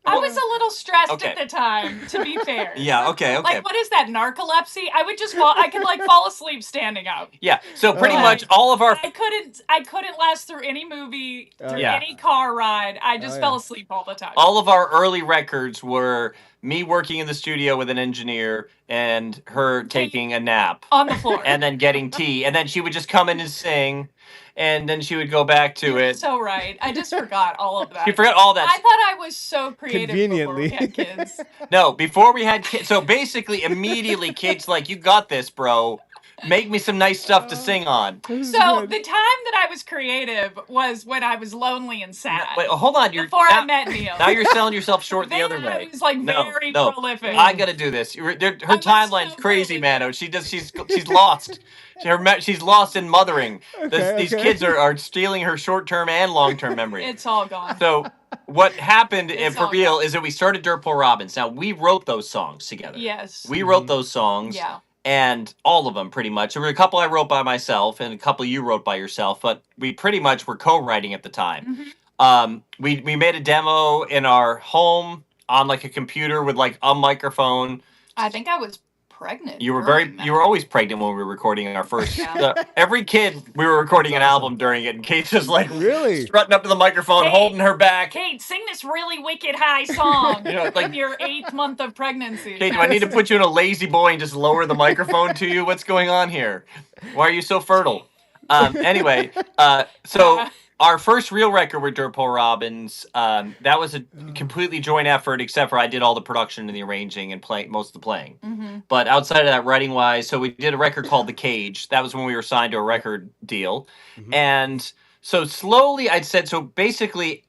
I was a little stressed at the time, to be fair. Yeah, okay. Like, what is that, narcolepsy? I would just I could like fall asleep standing up. Yeah, so pretty much all of our... I couldn't last through any movie, through any car ride. I just fell asleep all the time. All of our early records were me working in the studio with an engineer and her taking a nap. On the floor. And then getting tea. And then she would just come in and sing. And then she would go back to it. So right. I just forgot all of that. You forgot all that. I thought I was so creative Conveniently. before we had kids. No, before we had kids. So basically, immediately, Kate's like, you got this, bro. Make me some nice stuff to sing on. So the time that I was creative was when I was lonely and sad. Wait, hold on. I met Neil. Now you're selling yourself short the other way. I was like very prolific. I gotta do this. Her timeline's crazy, Mano. She's lost. She's lost in mothering. These kids are stealing her short-term and long-term memory. It's all gone. So what happened for real is that we started Dirtpool Robins. Now, we wrote those songs together. Yes. We wrote those songs. Yeah. And all of them, pretty much. There were a couple I wrote by myself and a couple you wrote by yourself, but we pretty much were co-writing at the time. We made a demo in our home on like a computer with like a microphone. I think I was pregnant. You were always pregnant when we were recording our first. Every kid we were recording an album during it, and Kate's just like really strutting up to the microphone, holding her back. Kate, sing this really wicked high song. Like your 8th month of pregnancy. Kate, do I need to put you in a lazy boy and just lower the microphone to you? What's going on here? Why are you so fertile? Anyway, so. Our first real record with Dirtpool Robins, that was a completely joint effort, except for I did all the production and the arranging and most of the playing. But outside of that, writing-wise, so we did a record called The Cage. That was when we were signed to a record deal. And so slowly, basically,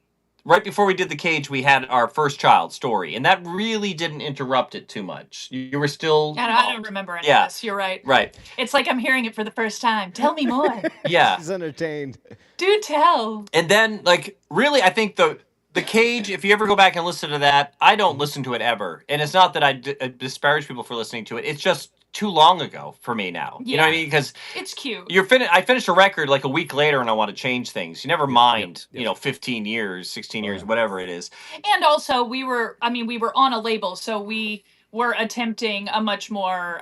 right before we did The Cage, we had our first child, Story. And that really didn't interrupt it too much. You were still... I don't remember any of this. You're right. Right. It's like I'm hearing it for the first time. Tell me more. Yeah. She's entertained. Do tell. And then, like, really, I think the Cage, if you ever go back and listen to that, I don't listen to it ever. And it's not that I disparage people for listening to it. It's just too long ago for me now. You know what I mean? Because it's cute. I finished a record like a week later and I want to change things. You never mind, 15 years, 16 years, whatever it is. And also we were on a label, so we were attempting a much more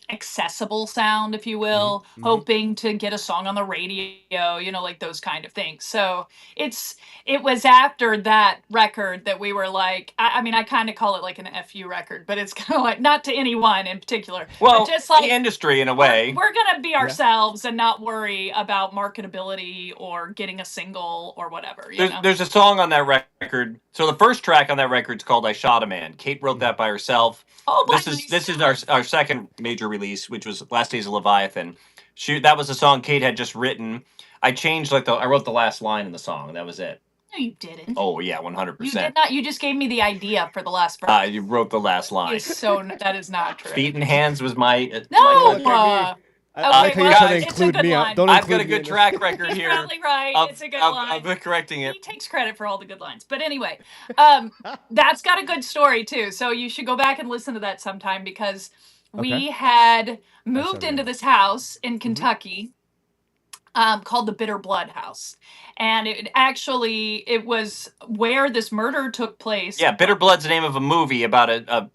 accessible sound, if you will, hoping to get a song on the radio, you know, like those kind of things. So it was after that record that we were like, I mean, I kind of call it like an FU record, but it's kind of like, not to anyone in particular, Well, but just like the industry in a way. we're gonna be ourselves and not worry about marketability or getting a single or whatever. There's a song on that record. So the first track on that record is called "I Shot a Man." Kate wrote that by herself. Oh, this is our second major release, which was Last Days of Leviathan. That was a song Kate had just written. I changed I wrote the last line in the song, and that was it. No, you didn't. Oh yeah, 100%. You did not. You just gave me the idea for the last verse. You wrote the last line. That is not true. Feet and hands was my No. I like how you're trying to include me. I've got a good track record here. You're probably right. It's a good line. Of correcting it. He takes credit for all the good lines. But anyway, that's got a good story too. So you should go back and listen to that sometime, because we had moved into this house in Kentucky called the Bitter Blood House. And it was where this murder took place. Yeah, Bitter Blood's the name of a movie about a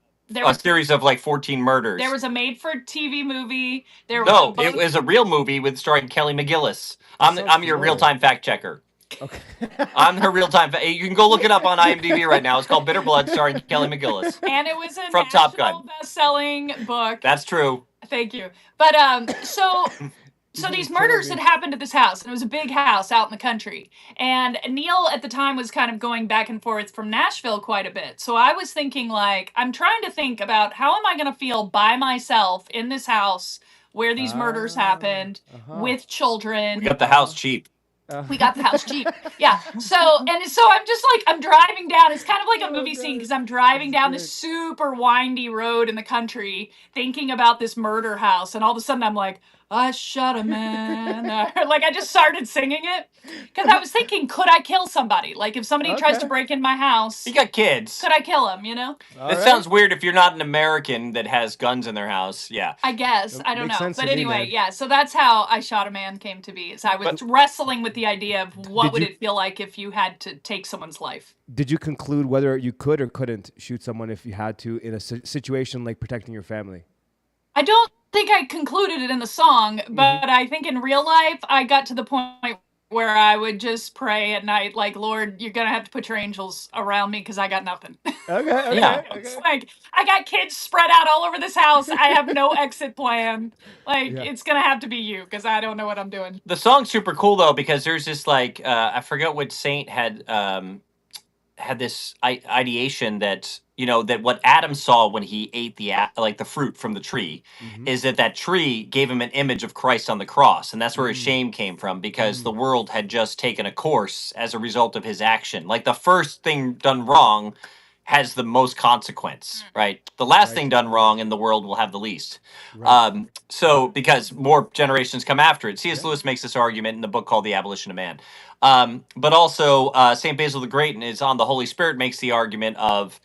series of like 14 murders. There was a made-for-TV movie. It was a real movie starring Kelly McGillis. I'm your real-time fact checker. Okay. I'm her real-time. You can go look it up on IMDb right now. It's called Bitter Blood, starring Kelly McGillis. And it was a from Top Gun best-selling book. That's true. Thank you. But So these murders had happened at this house, and it was a big house out in the country. And Neil at the time was kind of going back and forth from Nashville quite a bit. So I was thinking, like, I'm trying to think about how am I going to feel by myself in this house where these murders happened with children. We got the house cheap. We got the house cheap. Yeah. So I'm just like, I'm driving down. It's kind of like a movie scene, because I'm driving down this super windy road in the country thinking about this murder house. And all of a sudden I'm like, I shot a man. Like, I just started singing it because I was thinking, could I kill somebody? Like, if somebody tries to break in my house, you got kids. Could I kill them? You know? It sounds weird if you're not an American that has guns in their house. Yeah. I guess. I don't know. But anyway, yeah. So that's how I Shot a Man came to be. Is I was wrestling with the idea of what would it feel like if you had to take someone's life. Did you conclude whether you could or couldn't shoot someone if you had to in a situation like protecting your family? I don't think I concluded it in the song, but I think in real life I got to the point where I would just pray at night, like, Lord, you're gonna have to put your angels around me because I got nothing. Okay. Yeah. It's like, I got kids spread out all over this house. I have no exit plan. Like, it's gonna have to be you, because I don't know what I'm doing. The song's super cool though, because there's this like I forget what saint had this ideation that, you know, that what Adam saw when he ate the fruit from the tree is that tree gave him an image of Christ on the cross. And that's where his shame came from, because the world had just taken a course as a result of his action. Like, the first thing done wrong has the most consequence, right? The last thing done wrong in the world will have the least. Right. So because more generations come after it. C.S. Lewis makes this argument in the book called The Abolition of Man. But also St. Basil the Great is on the Holy Spirit makes the argument of,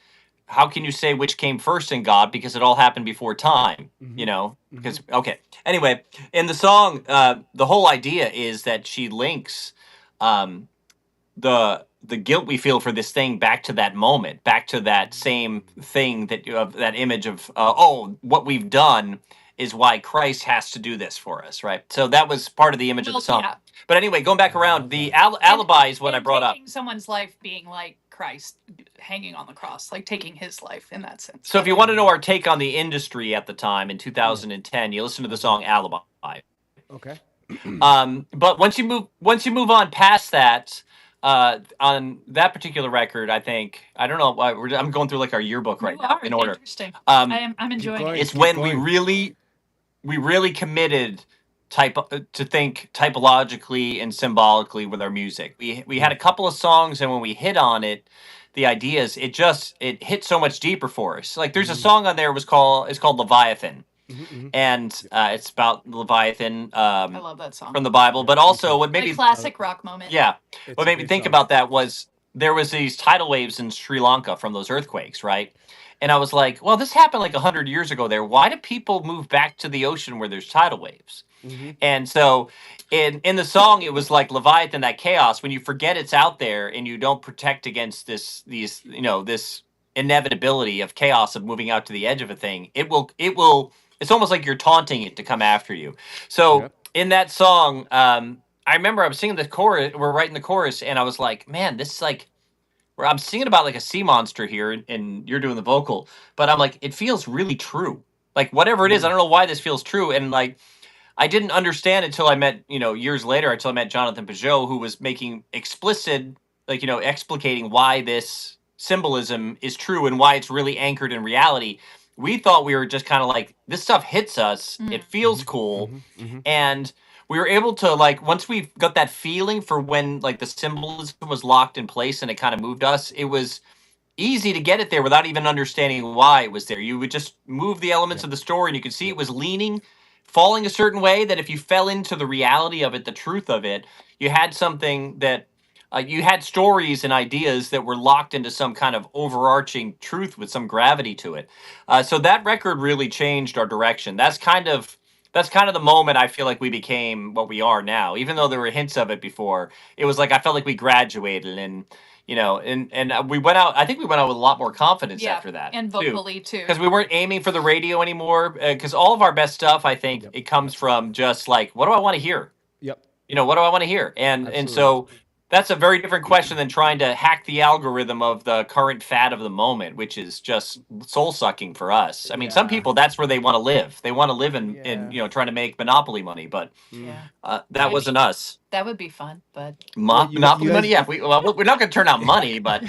how can you say which came first in God? Because it all happened before time, you know? Because, okay. Anyway, in the song, the whole idea is that she links the guilt we feel for this thing back to that moment, back to that same thing that image of, what we've done is why Christ has to do this for us, right? So that was part of the image of the song. Yeah. But anyway, going back around, the alibi is what I brought up. Someone's life being like Christ hanging on the cross, like taking his life in that sense. So if you want to know our take on the industry at the time in 2010, you listen to the song Alibi. Okay. But once you move on past that, on that particular record, I think, I don't know, I'm going through like our yearbook right now in order. Interesting. I'm enjoying it. It's when we really committed to think typologically and symbolically with our music. We had a couple of songs, and when we hit on it, the ideas, it hit so much deeper for us. Like, there's a song on there it's called Leviathan. And it's about Leviathan. I love that song from the Bible. But also, what made me classic rock moment. Yeah, what made me think about that was there was these tidal waves in Sri Lanka from those earthquakes, right? And I was like, well, this happened like 100 years ago there. Why do people move back to the ocean where there's tidal waves? And so, in the song, it was like Leviathan, that chaos. When you forget it's out there and you don't protect against this inevitability of chaos of moving out to the edge of a thing, it will it's almost like you're taunting it to come after you. So Yep. in that song, I remember I was singing the chorus. We're writing the chorus, and I was like, man, this is like where I'm singing about like a sea monster here, and you're doing the vocal, but I'm like, it feels really true. Like whatever it is, I don't know why this feels true, and like I didn't understand until I met, years later, until I met Jonathan Peugeot, who was making explicit, like, explicating why this symbolism is true and why it's really anchored in reality. We thought we were just kind of like, this stuff hits us, it feels cool. And we were able to, like, once we got that feeling for when, like, the symbolism was locked in place and it kind of moved us, it was easy to get it there without even understanding why it was there. You would just move the elements of the story and you could see it was leaning, falling a certain way that if you fell into the reality of it, the truth of it, you had something that you had stories and ideas that were locked into some kind of overarching truth with some gravity to it. So that record really changed our direction. That's kind of the moment I feel like we became what we are now. Even though there were hints of it before, it was like I felt like we graduated and we went out. I think we went out with a lot more confidence after that, and vocally too, because we weren't aiming for the radio anymore. Because all of our best stuff, I think, it comes from just like, what do I want to hear? Yep. What do I want to hear? And so that's a very different question than trying to hack the algorithm of the current fad of the moment, which is just soul sucking for us. I mean, some people, that's where they want to live. They want to live in trying to make monopoly money, but that wasn't us. That would be fun, but Monopoly money. Yeah, we're not going to turn out money, but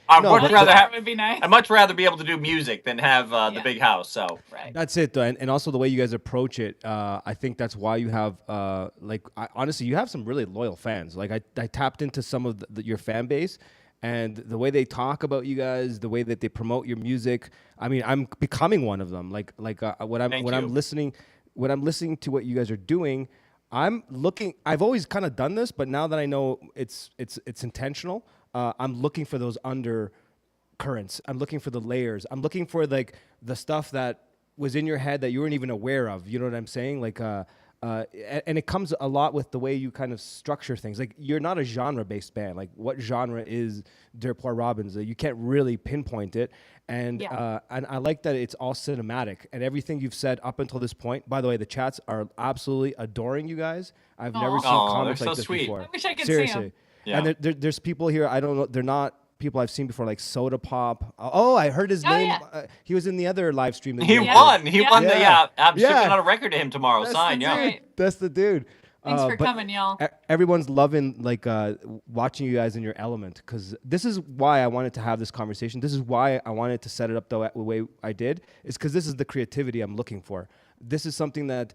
that would be nice. I'd much rather be able to do music than have the big house. So That's it, though. And also the way you guys approach it, I think that's why you have, honestly, you have some really loyal fans. Like I tapped into some of your fan base, and the way they talk about you guys, the way that they promote your music. I mean, I'm becoming one of them. When I'm listening to what you guys are doing, I'm looking. I've always kind of done this, but now that I know it's intentional, I'm looking for those undercurrents. I'm looking for the layers. I'm looking for like the stuff that was in your head that you weren't even aware of. You know what I'm saying? And it comes a lot with the way you kind of structure things. Like, you're not a genre-based band. Like, what genre is Dear Poor Robins? You can't really pinpoint it. And I like that it's all cinematic. And everything you've said up until this point, by the way, the chats are absolutely adoring you guys. I've never seen comments they're like so this sweet. before. I wish I could Seriously. see them. Yeah. And there's people here, I don't know, they're not people I've seen before, like Soda Pop. Oh, I heard his name. Yeah. He was in the other live stream. He won. He won. Yeah. I'm shipping Yeah. out a record to him tomorrow. Signed. Yeah. Right. That's the dude. Thanks for but coming, y'all. Everyone's loving watching you guys in your element, because this is why I wanted to have this conversation. This is why I wanted to set it up the way I did, is because this is the creativity I'm looking for. This is something that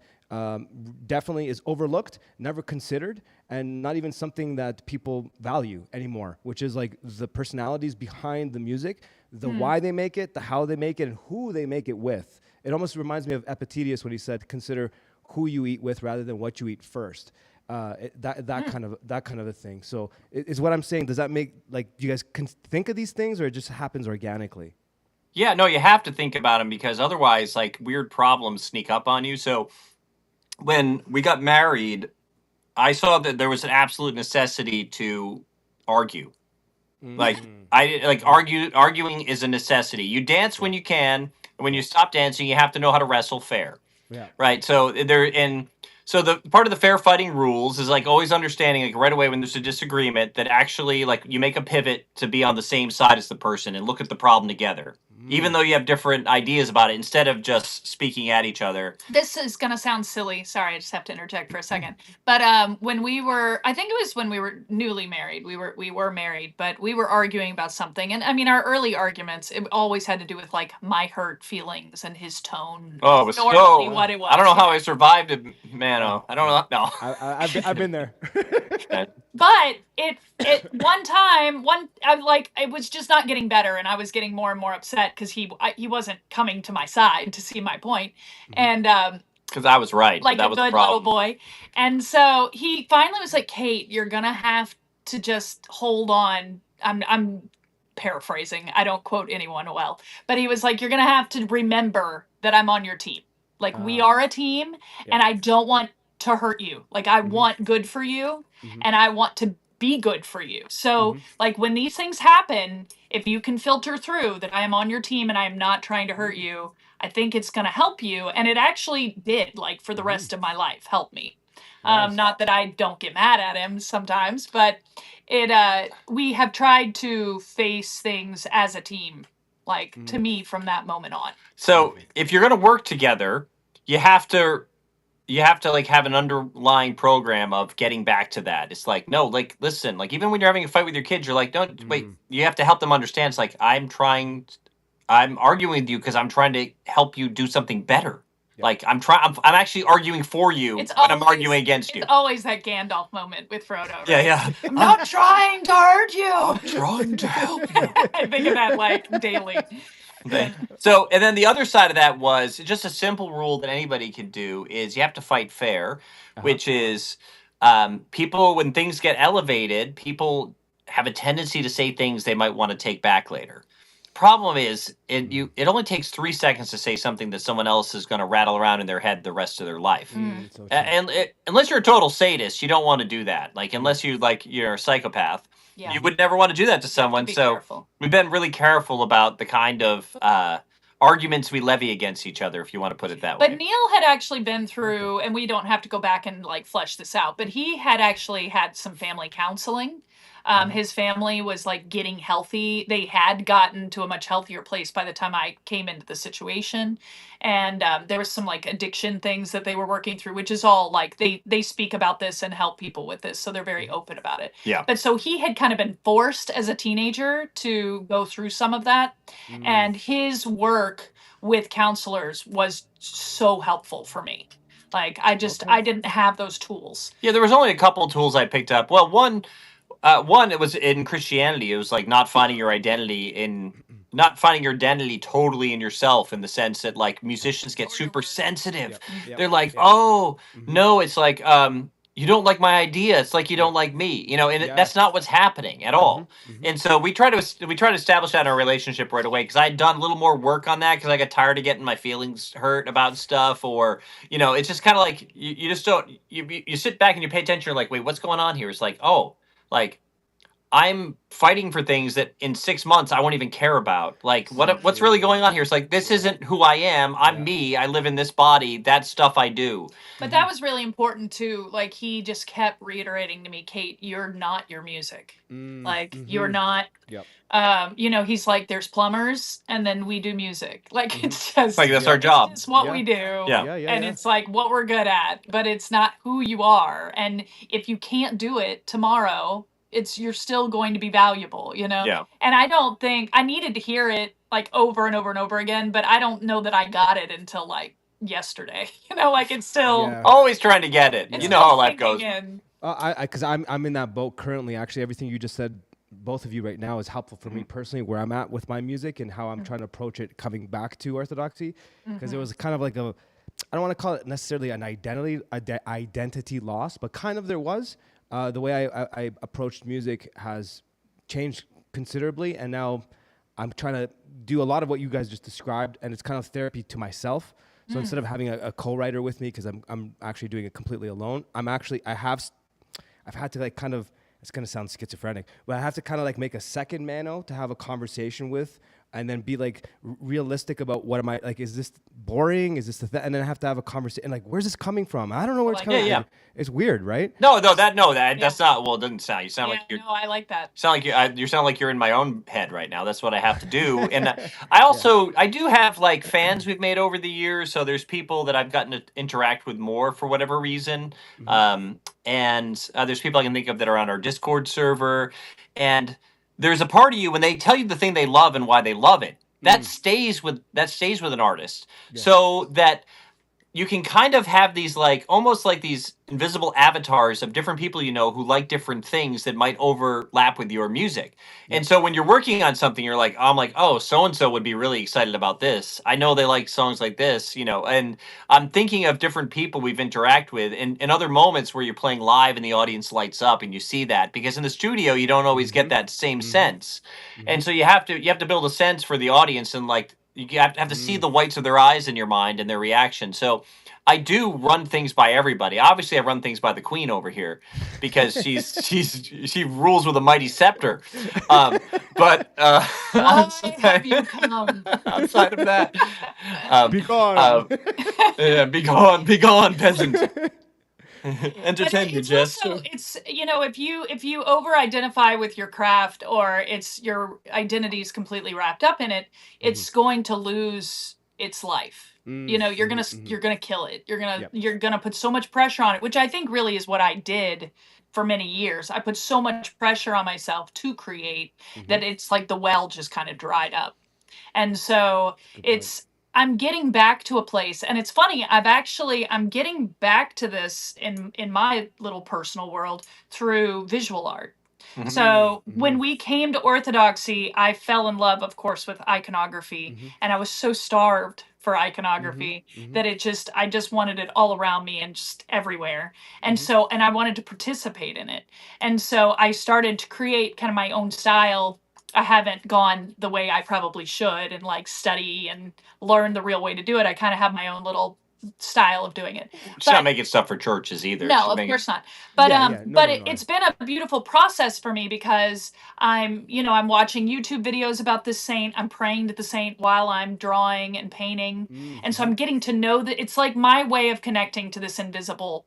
definitely is overlooked, never considered, and not even something that people value anymore, which is like the personalities behind the music, the why they make it, the how they make it, and who they make it with. It almost reminds me of Epictetus when he said, consider who you eat with rather than what you eat first. That kind of a thing. So is what I'm saying. Does that make, like, do you guys think of these things, or it just happens organically? Yeah, no, you have to think about them, because otherwise, like, weird problems sneak up on you. So when we got married, I saw that there was an absolute necessity to argue. Arguing is a necessity. You dance when you can, and when you stop dancing, you have to know how to wrestle fair. Yeah. Right. So so the part of the fair fighting rules is like always understanding, like, right away when there's a disagreement, that actually, like, you make a pivot to be on the same side as the person and look at the problem together, even though you have different ideas about it, instead of just speaking at each other. This is going to sound silly. Sorry, I just have to interject for a second. But when we were, I think it was when we were newly married, we were married, but we were arguing about something. And I mean, our early arguments, it always had to do with like my hurt feelings and his tone. Oh, it was normally what it was. I don't know how I survived it, man. I don't know. No. I've been there. But it one time, it was just not getting better, and I was getting more and more upset because he wasn't coming to my side to see my point, and because I was right, like that a was good the problem. little boy, and so he finally was like, "Kate, you're gonna have to just hold on." I'm paraphrasing. I don't quote anyone well, but he was like, "You're gonna have to remember that I'm on your team. Like, we are a team, and I don't want to hurt you. Like, I want good for you, and I want to be good for you. So, like, when these things happen, if you can filter through that I am on your team and I am not trying to hurt you, I think it's going to help you. And it actually did, like, for the rest of my life, help me. Not that I don't get mad at him sometimes, but we have tried to face things as a team, like, to me, from that moment on. So if you're going to work together, you have to like have an underlying program of getting back to that. It's like, no, like, listen, like, even when you're having a fight with your kids, you're like, don't wait. You have to help them understand. It's like, I'm arguing with you because I'm trying to help you do something better. Like, I'm actually arguing for you when I'm arguing against you. It's always that Gandalf moment with Frodo. Right? Yeah. I'm not trying to hurt you. I'm trying to help you. I think of that, like, daily. Okay. So, and then the other side of that was just a simple rule that anybody can do is you have to fight fair, which is people, when things get elevated, people have a tendency to say things they might want to take back later. Problem is, it only takes 3 seconds to say something that someone else is going to rattle around in their head the rest of their life. Unless you're a total sadist, you don't want to do that. Like, unless you're a psychopath. Yeah. You would never want to do that to someone. So careful. We've been really careful about the kind of arguments we levy against each other, if you want to put it that way. But Neil had actually been through, and we don't have to go back and like flesh this out, but he had actually had some family counseling. His family was like getting healthy. They had gotten to a much healthier place by the time I came into the situation. And there was some like addiction things that they were working through, which is all like they speak about this and help people with this. So they're very open about it. Yeah. But so he had kind of been forced as a teenager to go through some of that. And his work with counselors was so helpful for me. Like, I didn't have those tools. Yeah, there was only a couple of tools I picked up. Well, one, it was in Christianity. It was like not finding your identity totally in yourself, in the sense that like musicians get super sensitive. They're like, no, it's like, you don't like my idea. It's like you don't like me, and that's not what's happening at all. And so we try to establish that in our relationship right away, because I had done a little more work on that because I got tired of getting my feelings hurt about stuff, or it's just kind of like you just don't you sit back and you pay attention. You're like, wait, what's going on here? It's like, like, I'm fighting for things that in 6 months I won't even care about. Like, what's really going on here? It's like, this isn't who I am. I'm me. I live in this body. That's stuff I do. But that was really important too. Like, he just kept reiterating to me, Kate, you're not your music. Like, you're not. Yep. He's like, there's plumbers, and then we do music. Like, it's just like, that's our job. It's what we do. And it's like what we're good at, but it's not who you are. And if you can't do it tomorrow, you're still going to be valuable, Yeah. And I don't think I needed to hear it like over and over and over again, but I don't know that I got it until like yesterday. Like, it's still always trying to get it. You know how life goes. Because I'm in that boat currently. Actually, everything you just said, both of you right now, is helpful for me personally, where I'm at with my music and how I'm trying to approach it coming back to orthodoxy. Because it was kind of like I don't want to call it necessarily an identity loss, but kind of there was. The way I approached music has changed considerably, and now I'm trying to do a lot of what you guys just described, and it's kind of therapy to myself. So instead of having a co-writer with me, because I'm actually doing it completely alone, I've had to like kind of, it's going to sound schizophrenic, but I have to kind of like make a second Mano to have a conversation with, and then be like realistic about what am I, like, is this boring? Is this and then I have to have a conversation, like, where's this coming from? I don't know where it's coming from. It's weird, right? That's not, well, it doesn't sound, you sound like you're, no, I like that. You sound like you're in my own head right now. That's what I have to do. And I also, I do have like fans we've made over the years. So there's people that I've gotten to interact with more for whatever reason. And there's people I can think of that are on our Discord server. And there's a part of you, when they tell you the thing they love and why they love it, that stays with an artist. Yeah. So that you can kind of have these like almost like these invisible avatars of different people who like different things that might overlap with your music. Yeah. And so when you're working on something, you're like, I'm like, oh, so-and-so would be really excited about this. I know they like songs like this, and I'm thinking of different people we've interacted with and other moments where you're playing live and the audience lights up and you see that, because in the studio, you don't always get that same sense. And so you have to build a sense for the audience, and like, you have to see the whites of their eyes in your mind and their reaction. So I do run things by everybody. Obviously, I run things by the queen over here because she rules with a mighty scepter. But Why have you come? outside of that, Be gone. yeah, be gone, peasant. But Entertain me, it's Jester. also if you over identify with your craft or it's your identity is completely wrapped up in it, it's going to lose its life. You're gonna kill it. You're gonna put so much pressure on it, which I think really is what I did for many years. I put so much pressure on myself to create that it's like the well just kind of dried up. And so I'm getting back to a place, and it's funny, I'm getting back to this in my little personal world through visual art. So when we came to Orthodoxy, I fell in love, of course, with iconography, and I was so starved for iconography that I just wanted it all around me and just everywhere. And so, and I wanted to participate in it. And so I started to create kind of my own style. I haven't gone the way I probably should and like study and learn the real way to do it. I kind of have my own little style of doing it. She's not making stuff for churches either. No, of course not. But it's been a beautiful process for me because I'm watching YouTube videos about this saint. I'm praying to the saint while I'm drawing and painting. And so I'm getting to know that it's like my way of connecting to this invisible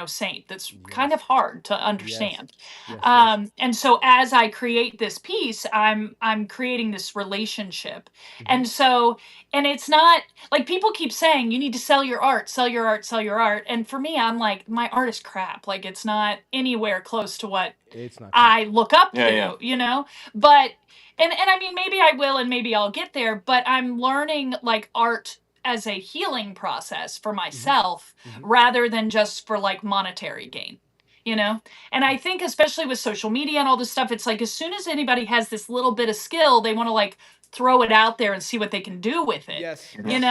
saint that's kind of hard to understand. And so as I create this piece, I'm creating this relationship. And so, and it's not like people keep saying you need to sell your art, sell your art, sell your art. And for me, I'm like, my art is crap. Like it's not anywhere close to what I look up to, but, and I mean, maybe I will, and maybe I'll get there, but I'm learning like art as a healing process for myself rather than just for like monetary gain, And I think especially with social media and all this stuff, it's like as soon as anybody has this little bit of skill, they want to like throw it out there and see what they can do with it. Yes. And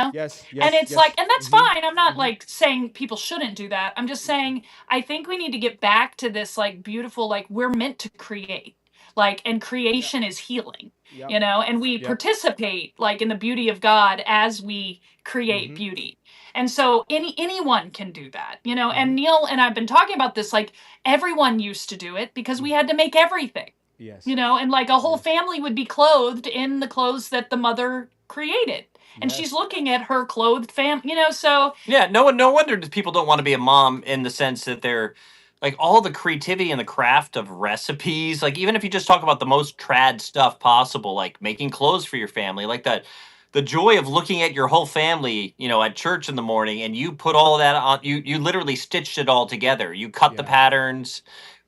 it's like, and that's fine. I'm not like saying people shouldn't do that. I'm just saying, I think we need to get back to this like beautiful, like we're meant to create. Like, and creation is healing, and we participate like in the beauty of God as we create beauty. And so anyone can do that, and Neil and I've been talking about this, like everyone used to do it because we had to make everything, and like a whole family would be clothed in the clothes that the mother created. And she's looking at her clothed family, so. Yeah, no wonder people don't want to be a mom in the sense that they're, like all the creativity and the craft of recipes, like even if you just talk about the most trad stuff possible, like making clothes for your family, like that, the joy of looking at your whole family, at church in the morning, and you put all of that on, you literally stitched it all together. You cut the patterns.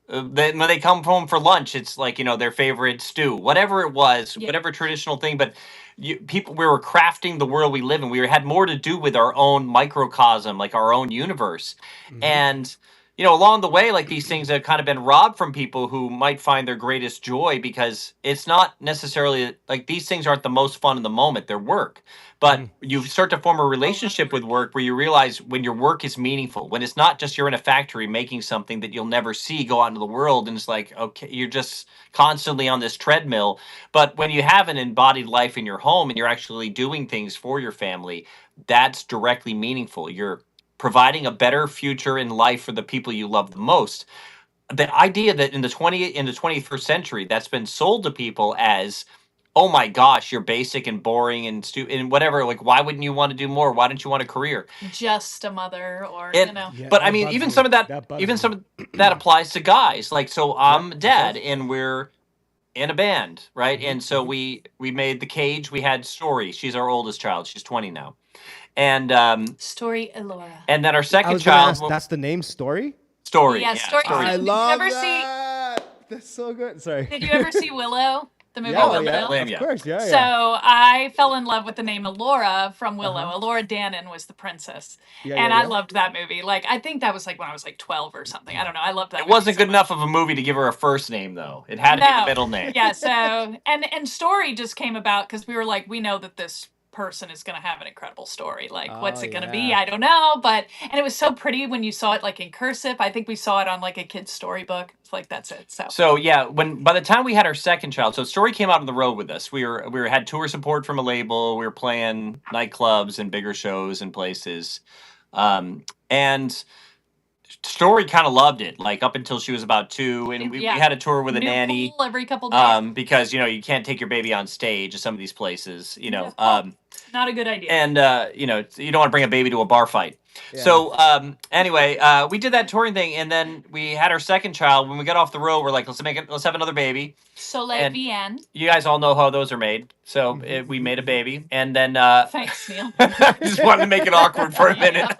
When they come home for lunch, it's like, their favorite stew, whatever it was, whatever traditional thing. But we were crafting the world we live in. We had more to do with our own microcosm, like our own universe. And along the way, like these things have kind of been robbed from people who might find their greatest joy because it's not necessarily like these things aren't the most fun in the moment. They're work. But you start to form a relationship with work where you realize when your work is meaningful, when it's not just you're in a factory making something that you'll never see go out into the world. And it's like, okay, you're just constantly on this treadmill. But when you have an embodied life in your home and you're actually doing things for your family, that's directly meaningful. You're providing a better future in life for the people you love the most. The idea that in the 21st century, that's been sold to people as, oh my gosh, you're basic and boring and and whatever. Like, why wouldn't you want to do more? Why don't you want a career? Just a mother, or Yeah, but I mean, even some of that applies to guys. Like, so I'm dad, and we're in a band, right? And so we made The Cage. We had Story. She's our oldest child. She's 20 now. And Story Elora. And then our I second was gonna child. ask, that's the name, Story? Story. Yeah, Story. I Did love you ever that. That's so good. Sorry. Did you ever see Willow? The movie Yeah, Willow? of course, yeah. So I fell in love with the name Elora from Willow. Elora Danan was the princess. I loved that movie. Like, I think that was like when I was like 12 or something. I don't know. I loved that movie. It wasn't good enough of a movie to give her a first name, though. It had to be the middle name. Yeah, so, and Story just came about because we were like, we know that this person is going to have an incredible story. Like, what's it going to be? I don't know. And it was so pretty when you saw it like in cursive. I think we saw it on like a kid's storybook. It's like, that's it. So yeah, by the time we had our second child, so Story came out on the road with us. We had tour support from a label. We were playing nightclubs and bigger shows and places. And Story kind of loved it, like up until she was about 2, and we had a tour with a nanny pool every couple days. because you can't take your baby on stage at some of these places, not a good idea. And you don't want to bring a baby to a bar fight. Yeah. So anyway, we did that touring thing, and then we had our second child. When we got off the road, we're like, let's have another baby. Soleil Vienne. You guys all know how those are made. So we made a baby, and then thanks, Neil. I just wanted to make it awkward for a minute.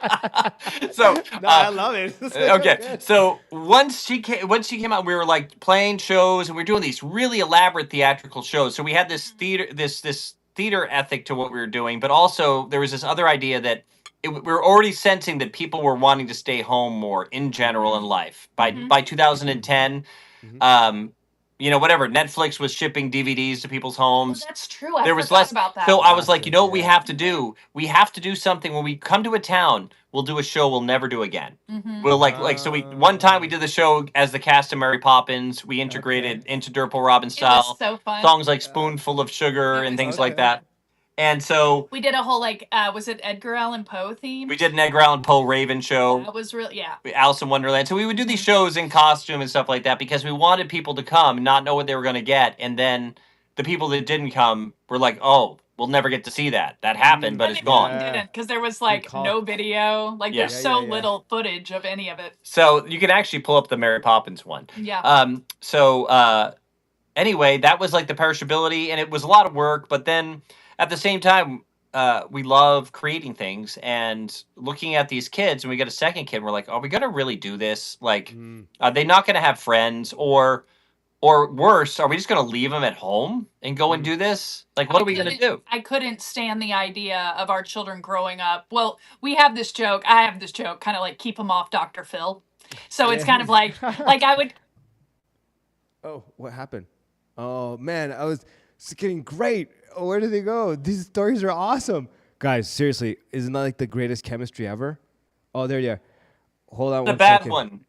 So I love it. Okay, so once she came out, we were like playing shows, and we were doing these really elaborate theatrical shows. So we had this theater ethic to what we were doing, but also there was this other idea that we were already sensing that people were wanting to stay home more in general in life. By 2010, whatever, Netflix was shipping DVDs to people's homes. Oh, that's true. There was less about that. So I was like, what we have to do? We have to do something. When we come to a town, we'll do a show we'll never do again. We'll one time we did the show as the cast of Mary Poppins. We integrated into Derpal Robin style. It was so fun. Songs like Spoonful of Sugar and things like that. And so we did a whole was it Edgar Allan Poe theme? We did an Edgar Allan Poe Raven show. That was really Alice in Wonderland. So we would do these shows in costume and stuff like that because we wanted people to come and not know what they were going to get. And then the people that didn't come were like, "Oh, we'll never get to see that. That happened, but it's gone." Didn't, because there was no video. Like there's so little footage of any of it. So you can actually pull up the Mary Poppins one. Yeah. Anyway, that was like the perishability, and it was a lot of work. But then at the same time, we love creating things and looking at these kids. And we get a second kid, and we're like, are we going to really do this? Like, are they not going to have friends? Or worse, are we just going to leave them at home and go and do this? Like, what are we going to do? I couldn't stand the idea of our children growing up. Well, I have this joke, kind of like keep them off Dr. Phil. So it's kind of like I would. Oh, what happened? Oh, man, I was getting great. Oh, where did they go? These stories are awesome. Guys, seriously, isn't that like the greatest chemistry ever? Oh, there you are. Hold on one second. The bad one.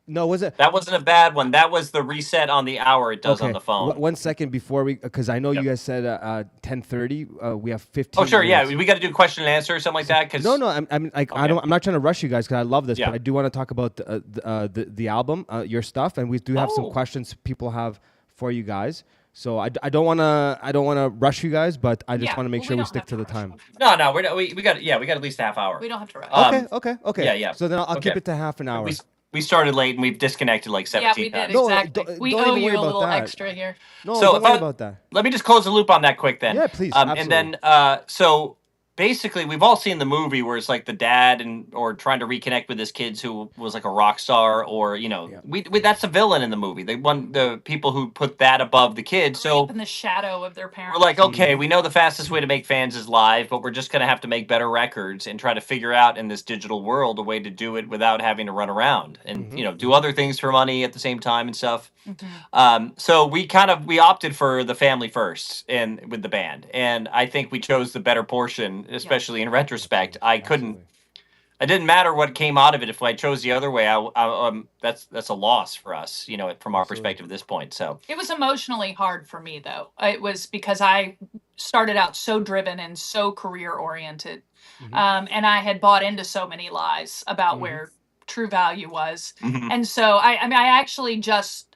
No, was it? That wasn't a bad one. That was the reset on the hour it does on the phone. 1 second before because I know you guys said 10:30. We have 15. Oh, sure, minutes. yeah. We got to do question and answer or something like that. Cause... No. I'm not trying to rush you guys because I love this, but I do want to talk about the album, your stuff, and we do have some questions people have for you guys. So I don't want to rush you guys, but I just want to make sure we stick to the time. No, we got at least a half hour. We don't have to rush. Okay. Yeah. So then I'll keep it to half an hour. We started late and we've disconnected like 17 times. Yeah, we did, exactly. We owe you a little extra here. No, don't worry about that. Let me just close the loop on that quick then. Yeah, please. Absolutely. And then, so basically we've all seen the movie where it's like the dad or trying to reconnect with his kids who was like a rock star or, we that's the villain in the movie. The people who put that above the kids. So in the shadow of their parents. We're like, okay, we know the fastest way to make fans is live, but we're just going to have to make better records and try to figure out in this digital world a way to do it without having to run around and, do other things for money at the same time and stuff. So we opted for the family first and with the band. And I think we chose the better portion, especially in retrospect. It didn't matter what came out of it. If I chose the other way, that's a loss for us, from our perspective at this point. So it was emotionally hard for me, though. It was because I started out so driven and so career oriented, and I had bought into so many lies about where true value was, and so I actually just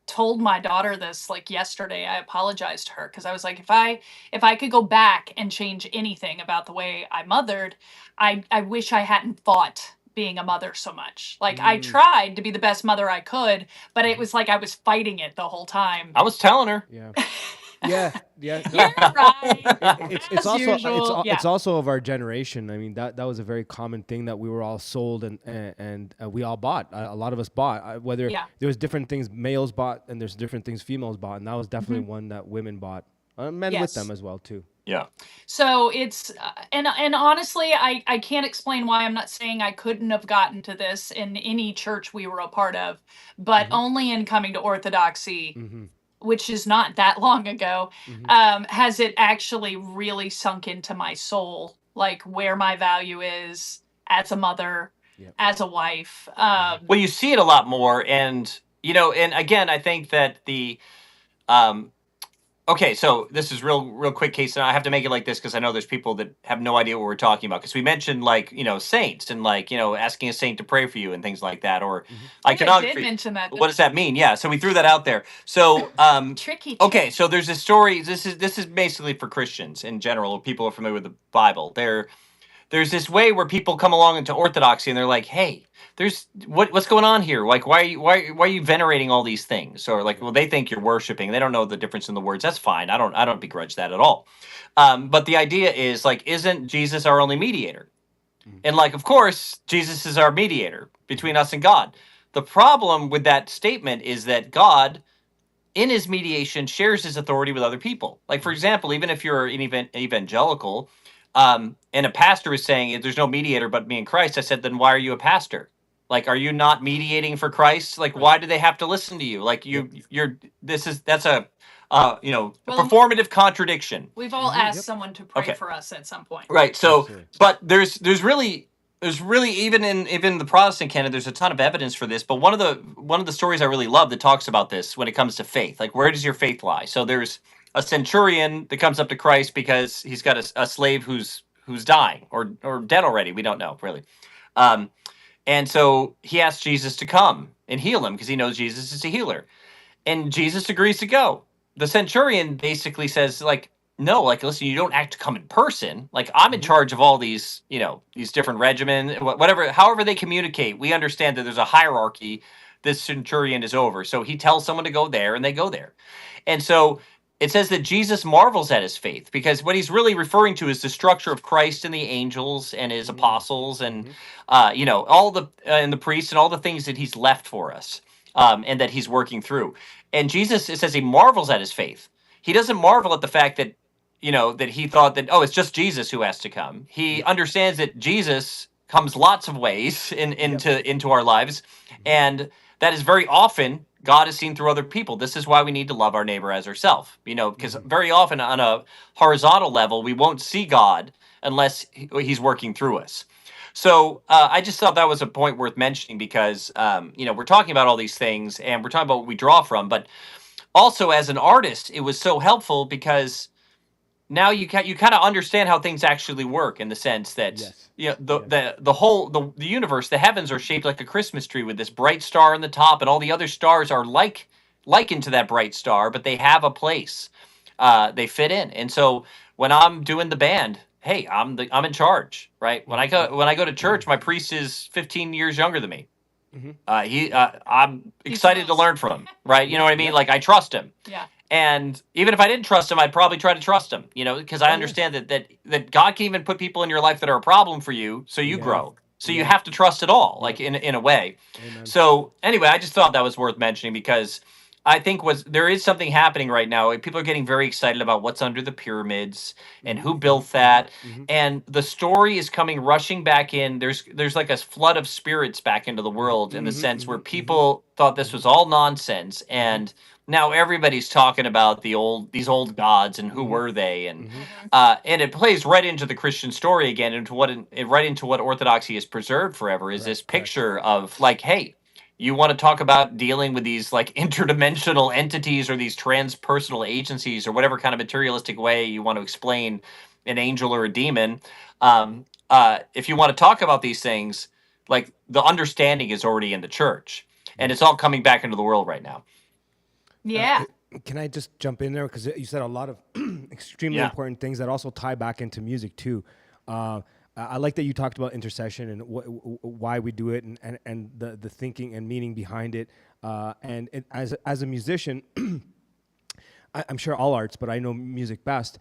told my daughter this like yesterday. I apologized to her because I was like, if I could go back and change anything about the way I mothered, I wish I hadn't fought being a mother so much. Like I tried to be the best mother I could, but it was like I was fighting it the whole time. I was telling her. Yeah. You're right. It's also of our generation. I mean, that was a very common thing that we were all sold and we all bought. A lot of us bought. Whether there was different things males bought and there's different things females bought, and that was definitely one that women bought. Men with them as well too. Yeah. So it's and honestly, I can't explain why. I'm not saying I couldn't have gotten to this in any church we were a part of, but only in coming to Orthodoxy. which is not that long ago, has it actually really sunk into my soul, like where my value is as a mother, as a wife. Well, you see it a lot more, and and again, I think that the okay, so this is real quick case, and I have to make it like this because I know there's people that have no idea what we're talking about. Because we mentioned saints and asking a saint to pray for you and things like that, or iconography. I did mention that. What does that mean? Yeah, so we threw that out there. So tricky. Okay, so there's a story. This is basically for Christians in general. People are familiar with the Bible. There's this way where people come along into orthodoxy and they're like, hey, there's what's going on here? Like, why are you venerating all these things? Or like, well, they think you're worshiping. They don't know the difference in the words. That's fine. I don't begrudge that at all. But the idea is like, isn't Jesus our only mediator? And like, of course, Jesus is our mediator between us and God. The problem with that statement is that God, in his mediation, shares his authority with other people. Like, for example, even if you're an evangelical, and a pastor is saying there's no mediator but me and Christ, I said, then why are you a pastor? Like, are you not mediating for Christ? Like, why do they have to listen to you? Like, that's a performative contradiction. We've all asked someone to pray for us at some point. Right. So, but there's really even in the Protestant canon, there's a ton of evidence for this. But one of the stories I really love that talks about this when it comes to faith, like where does your faith lie? So there's a centurion that comes up to Christ because he's got a slave who's dying or dead already. We don't know really. And so he asks Jesus to come and heal him because he knows Jesus is a healer. And Jesus agrees to go. The centurion basically says, like, no, like, listen, you don't act to come in person. Like, I'm in charge of all these, these different regimen, whatever, however they communicate. We understand that there's a hierarchy this centurion is over. So he tells someone to go there and they go there. And so it says that Jesus marvels at his faith because what he's really referring to is the structure of Christ and the angels and his apostles and, all and the priests and all the things that he's left for us and that he's working through. And Jesus, it says he marvels at his faith. He doesn't marvel at the fact that, that he thought that, it's just Jesus who has to come. He understands that Jesus comes lots of ways into our lives. And that is very often God is seen through other people. This is why we need to love our neighbor as ourselves, because very often on a horizontal level, we won't see God unless he's working through us. So I just thought that was a point worth mentioning because, we're talking about all these things and we're talking about what we draw from. But also as an artist, it was so helpful because now you kind of understand how things actually work in the sense that the universe, the heavens are shaped like a Christmas tree with this bright star on the top, and all the other stars are likened to that bright star, but they have a place. They fit in. And so when I'm doing the band, hey, I'm in charge, right? When I go to church, my priest is 15 years younger than me. I'm excited to learn from him, right? You know what I mean? Like I trust him. Yeah. And even if I didn't trust him, I'd probably try to trust him, because I understand that God can even put people in your life that are a problem for you, so you grow. So you have to trust it all, like in a way. Amen. So anyway, I just thought that was worth mentioning because I think there is something happening right now. People are getting very excited about what's under the pyramids and who built that. And the story is coming rushing back in. There's like a flood of spirits back into the world in the sense where people thought this was all nonsense. And now everybody's talking about these old gods and who were they, and it plays right into the Christian story again, right into what Orthodoxy has preserved forever is this picture of like, hey, you want to talk about dealing with these like interdimensional entities or these transpersonal agencies or whatever kind of materialistic way you want to explain an angel or a demon. If you want to talk about these things, like the understanding is already in the church, and it's all coming back into the world right now. Yeah. Can I just jump in there? Because you said a lot of extremely important things that also tie back into music too. I like that you talked about intercession and why we do it and the thinking and meaning behind it. As a musician, I'm sure all arts, but I know music best.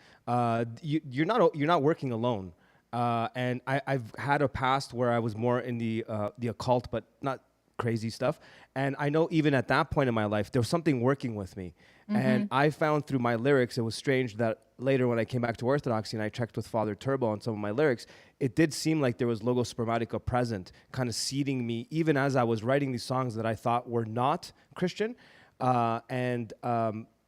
You're not working alone. And I've had a past where I was more in the occult, but not crazy stuff. And I know even at that point in my life, there was something working with me. And I found through my lyrics, it was strange that later when I came back to Orthodoxy and I checked with Father Turbo on some of my lyrics, it did seem like there was Logos Spermatica present, kind of seeding me, even as I was writing these songs that I thought were not Christian.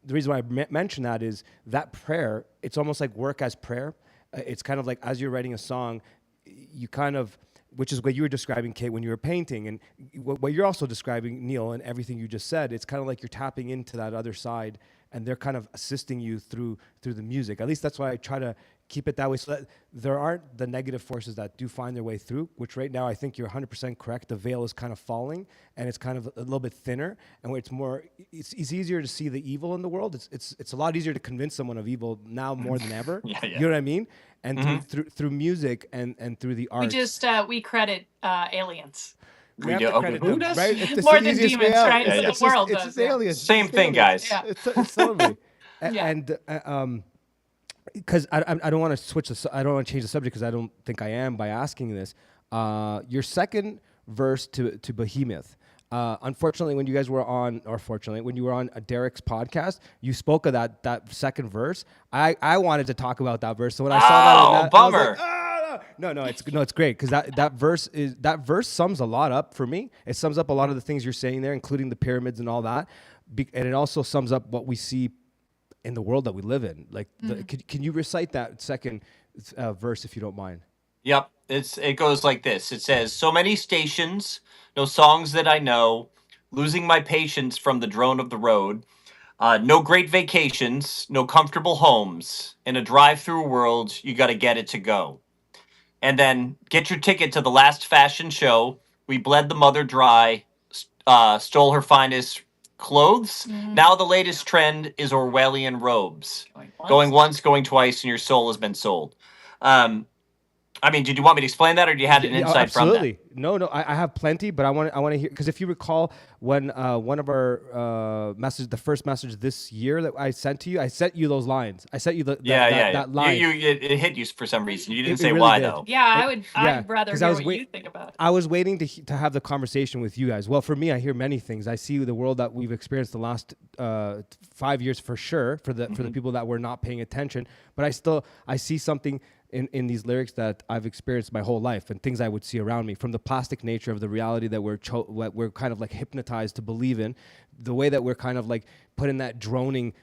the reason why I mention that is that prayer, it's almost like work as prayer. It's kind of like as you're writing a song, you kind of, which is what you were describing, Kate, when you were painting, and what you're also describing, Neil, and everything you just said. It's kind of like you're tapping into that other side, and they're kind of assisting you through the music. At least that's why I try to keep it that way, so that there aren't the negative forces that do find their way through, which right now I think you're 100% correct. The veil is kind of falling, and it's kind of a little bit thinner, and where it's easier to see the evil in the world. It's a lot easier to convince someone of evil now more than ever. Yeah. You know what I mean? And through music and through the art. We we credit aliens. We have do. to Okay, credit who them, does? right? It's More the than easiest way demons, out. right? Yeah, The yeah. world It's does. just aliens. Same It's thing, aliens. guys. Yeah. It's totally. Yeah. And because I don't want to I don't want to change the subject because I don't think I am by asking this. Your second verse to Behemoth. Unfortunately, when you guys were on, or fortunately, when you were on Derek's podcast, you spoke of that second verse. I wanted to talk about that verse. So when I saw that, bummer. I was like, no, it's great because that verse sums a lot up for me. It sums up a lot of the things you're saying there, including the pyramids and all that, and it also sums up what we see in the world that we live in. Like, can you recite that second verse if you don't mind? Yep. It goes like this. It says, "So many stations, no songs that I know, losing my patience from the drone of the road. No great vacations, no comfortable homes. In a drive-thru world, you got to get it to go. And then get your ticket to the last fashion show. We bled the mother dry, stole her finest clothes. Now the latest trend is Orwellian robes. Going once, going twice, and your soul has been sold." I mean, did you want me to explain that, or do you have an insight from that? Absolutely. No, I have plenty, but I want to hear, because if you recall, when one of our messages, the first message this year that I sent you those lines. I sent you that line. It hit you for some reason. You didn't say really why, did. though. Yeah, I'd rather 'cause hear I was what you think about it. I was waiting to have the conversation with you guys. Well, for me, I hear many things. I see the world that we've experienced the last 5 years for sure, for the people that were not paying attention. But I see something in these lyrics that I've experienced my whole life, and things I would see around me, from the plastic nature of the reality that we're kind of like hypnotized to believe in, the way that we're kind of like put in that droning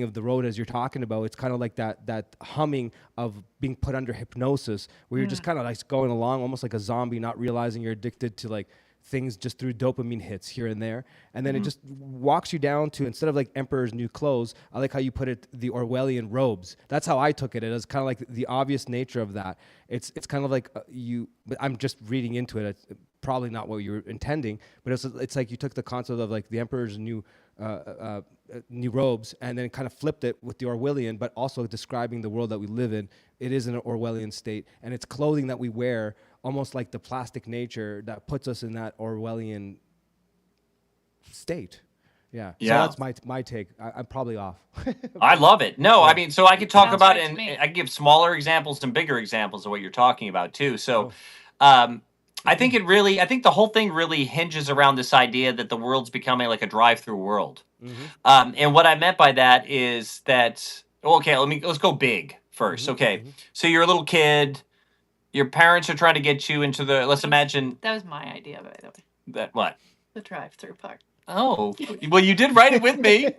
of the road, as you're talking about. It's kind of like that humming of being put under hypnosis, where you're just kind of like going along almost like a zombie, not realizing you're addicted to like things just through dopamine hits here and there. And then it just walks you down to, instead of like emperor's new clothes, I like how you put it, the Orwellian robes. That's how I took it. It was kind of like the obvious nature of that. It's kind of like but I'm just reading into it. It's probably not what you were intending, but it's like you took the concept of like the emperor's new robes, and then kind of flipped it with the Orwellian, but also describing the world that we live in. It is an Orwellian state, and it's clothing that we wear, almost like the plastic nature that puts us in that Orwellian state. Yeah. So that's my take. I'm probably off. I love it. No, I mean, so I could talk Sounds about right it, to and me. I can give smaller examples and bigger examples of what you're talking about too. So, I think the whole thing really hinges around this idea that the world's becoming like a drive-through world. And what I meant by that is that, okay, let's go big first. Okay. So you're a little kid, your parents are trying to get you into let's imagine That was my idea, by the way. that, what? The drive-through part. Oh, well, you did write it with me.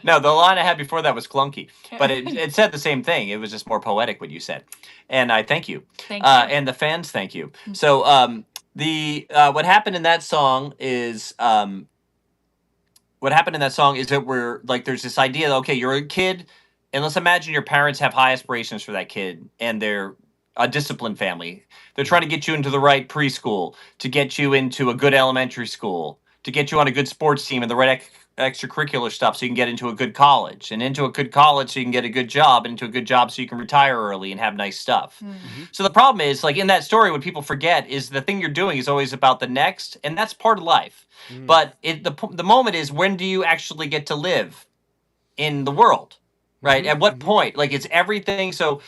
No, the line I had before that was clunky, but it said the same thing. It was just more poetic what you said, and I thank you. Thank you. And the fans thank you. So what happened in that song is that we're like, there's this idea that, okay, you're a kid, and let's imagine your parents have high aspirations for that kid, and they're a disciplined family. They're trying to get you into the right preschool, to get you into a good elementary school, to get you on a good sports team and the right extracurricular stuff so you can get into a good college, and into a good college so you can get a good job, and into a good job so you can retire early and have nice stuff. So the problem is, like in that story, what people forget is the thing you're doing is always about the next, and that's part of life. But the moment is, when do you actually get to live in the world, right? At what point? Like, it's everything. So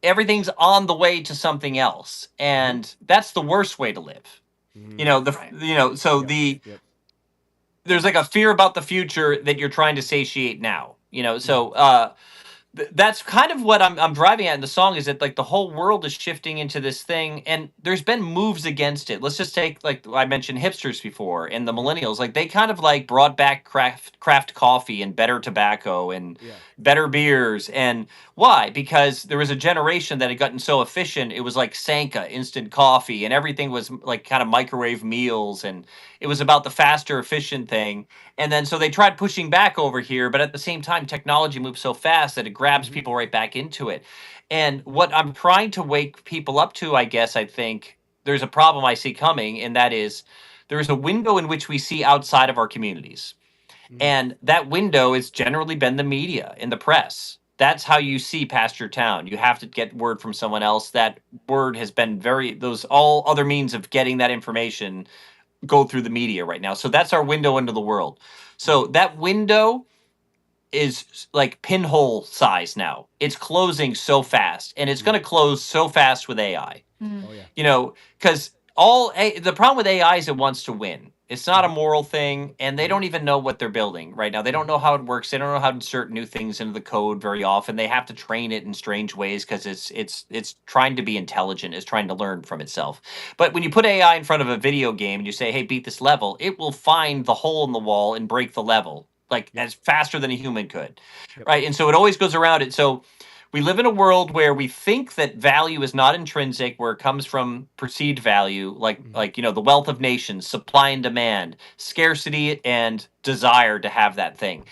everything's on the way to something else, and that's the worst way to live. There's like a fear about the future that you're trying to satiate now. So that's kind of what I'm driving at in the song, is that like the whole world is shifting into this thing, and there's been moves against it. Let's just take, like I mentioned, hipsters before and the millennials. Like they kind of like brought back craft coffee and better tobacco and better beers. And why? Because there was a generation that had gotten so efficient. It was like Sanka instant coffee, and everything was like kind of microwave meals, and it was about the faster, efficient thing. And then so they tried pushing back over here, but at the same time, technology moves so fast that it grabs people right back into it. And what I'm trying to wake people up to, I guess, I think there's a problem I see coming, and that is there is a window in which we see outside of our communities. And that window has generally been the media and the press. That's how you see past your town. You have to get word from someone else. That word has been those all other means of getting that information go through the media right now. So that's our window into the world. So that window is like pinhole size now. It's closing so fast, and it's going to close so fast with AI. You know, because the problem with AI is it wants to win. It's not a moral thing, and they don't even know what they're building right now. They don't know how it works. They don't know how to insert new things into the code very often. They have to train it in strange ways because it's trying to be intelligent. It's trying to learn from itself. But when you put AI in front of a video game and you say, "Hey, beat this level," it will find the hole in the wall and break the level like as faster than a human could, right? And so it always goes around it. So we live in a world where we think that value is not intrinsic, where it comes from perceived value, like you know, the wealth of nations, supply and demand, scarcity and desire to have that thing.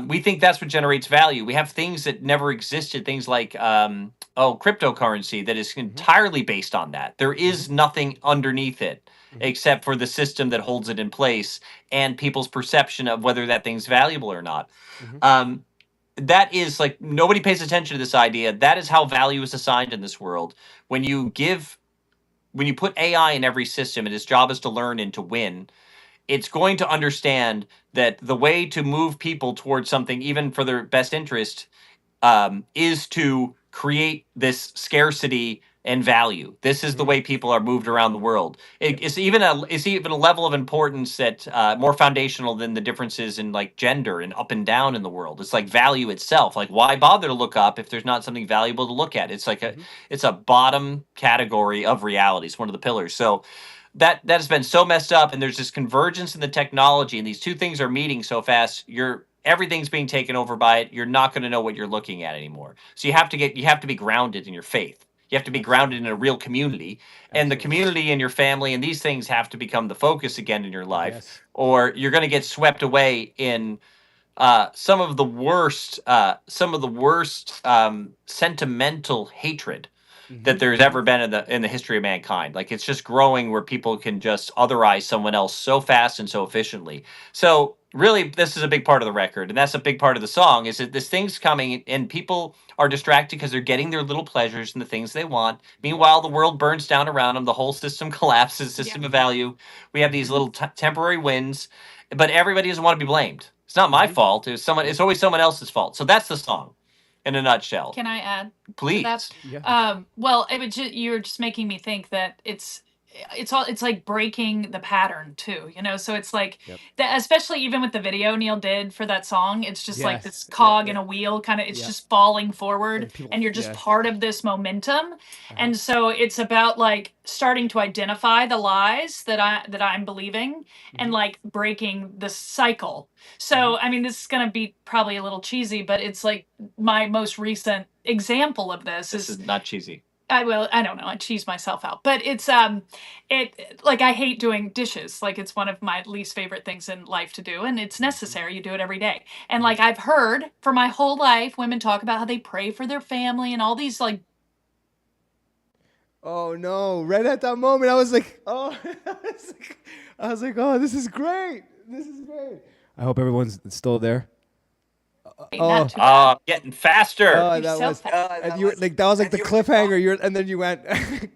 We think that's what generates value. We have things that never existed, things like cryptocurrency that is entirely based on that. There is nothing underneath it except for the system that holds it in place and people's perception of whether that thing's valuable or not. That is like, nobody pays attention to this idea. That is how value is assigned in this world. When you put AI in every system and its job is to learn and to win, it's going to understand that the way to move people towards something, even for their best interest, is to create this scarcity and value. This is the way people are moved around the world. It's even a level of importance that more foundational than the differences in like gender and up and down in the world. It's like value itself. Like, why bother to look up if there's not something valuable to look at? It's like it's a bottom category of reality. It's one of the pillars. So that has been so messed up, and there's this convergence in the technology, and these two things are meeting so fast. Everything's being taken over by it. You're not going to know what you're looking at anymore. So you have to be grounded in your faith. You have to be grounded in a real community, and the community and your family and these things have to become the focus again in your life, or you're going to get swept away in some of the worst sentimental hatred that there's ever been in the history of mankind. Like, it's just growing where people can just otherize someone else so fast and so efficiently. So really, this is a big part of the record, and that's a big part of the song, is that this thing's coming and people are distracted because they're getting their little pleasures and the things they want. Meanwhile, the world burns down around them. The whole system collapses, system of value. We have these little temporary wins, but everybody doesn't want to be blamed. It's not my fault. It's always someone else's fault. So that's the song in a nutshell. Can I add? Please. Well, you're just making me think that it's like breaking the pattern too, you know. So it's like that, especially even with the video Neil did for that song. It's just like this cog in a wheel, kind of. It's just falling forward, and you're just part of this momentum. And so it's about like starting to identify the lies that I'm believing, and like breaking the cycle. So I mean, this is gonna be probably a little cheesy, but it's like my most recent example of this. This is not cheesy. I don't know. I cheese myself out, but it's like, I hate doing dishes. Like, it's one of my least favorite things in life to do, and it's necessary. You do it every day. And like, I've heard for my whole life, women talk about how they pray for their family and all these like. Oh no! Right at that moment, I was like, oh, oh, this is great. This is great. I hope everyone's still there. Getting faster. Oh, that was like the cliffhanger. And then you went.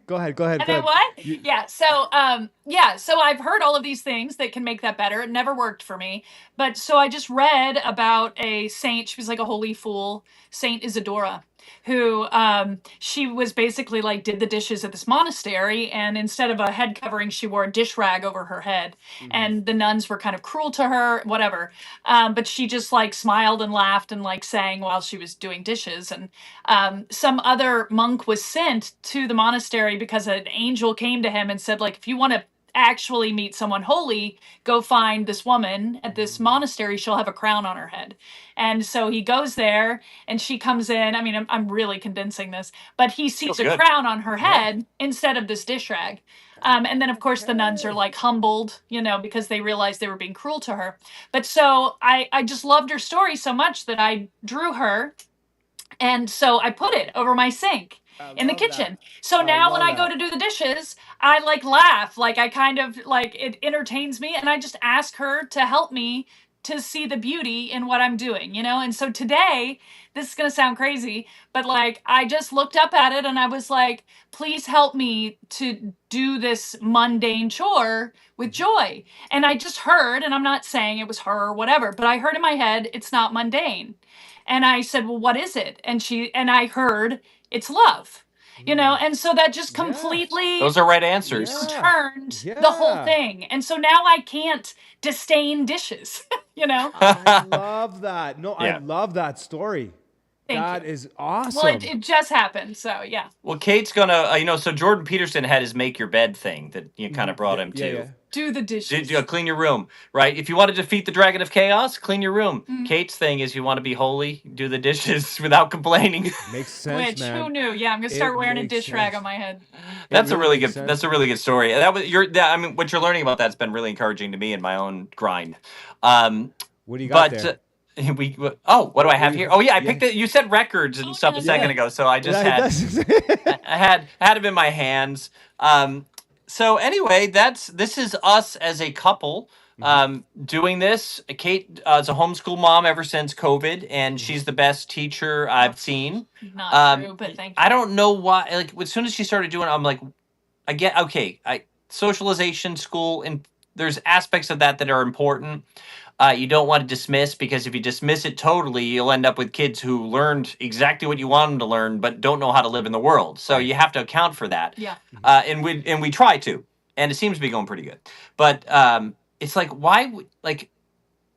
Go ahead. And then what? So I've heard all of these things that can make that better. It never worked for me. But so I just read about a saint. She was like a holy fool, Saint Isadora, who she was basically like did the dishes at this monastery, and instead of a head covering, she wore a dish rag over her head, and the nuns were kind of cruel to her, whatever. But she just like smiled and laughed and like sang while she was doing dishes. And some other monk was sent to the monastery because an angel came to him and said, like, if you want to actually meet someone holy, go find this woman at this monastery. She'll have a crown on her head. And so he goes there, and she comes in. I mean, I'm really condensing this, but he sees a crown on her head instead of this dish rag. And then, of course, the nuns are like humbled, you know, because they realized they were being cruel to her. But so I just loved her story so much that I drew her. And so I put it over my sink in the kitchen. So now when I go to do the dishes, I like laugh, like I kind of like it entertains me, and I just ask her to help me to see the beauty in what I'm doing, you know? And so today, this is going to sound crazy, but like I just looked up at it and I was like, please help me to do this mundane chore with joy. And I just heard, and I'm not saying it was her or whatever, but I heard in my head, it's not mundane. And I said, well, what is it? And I heard, it's love. You know, and so that just completely those are right answers. Turned the whole thing. And so now I can't disdain dishes, you know? I love that. No, I love that story. That is awesome. Well, it just happened, so yeah. Well, Kate's gonna, so Jordan Peterson had his make your bed thing that you kind of brought him to. Yeah. Do the dishes. Clean your room, right? If you want to defeat the dragon of chaos, clean your room. Kate's thing is you want to be holy, do the dishes without complaining. Makes sense, man. Who knew? Yeah, I'm gonna start wearing a dish rag on my head. That's a really good. That's a really good story. That was I mean, what you're learning about that's been really encouraging to me in my own grind. What do you got there? What do I have here? Oh yeah, I picked it. You said records and stuff a second ago, so I just had him in my hands. So anyway, this is us as a couple doing this. Kate is a homeschool mom ever since COVID, and she's the best teacher I've seen. Not true, but thank you. I don't know why. Like as soon as she started doing it, I'm like, I get socialization, school, and there's aspects of that are important. You don't want to dismiss, because if you dismiss it totally, you'll end up with kids who learned exactly what you want them to learn, but don't know how to live in the world. So you have to account for that. Yeah. And we try to, and it seems to be going pretty good. But it's like, why? Like,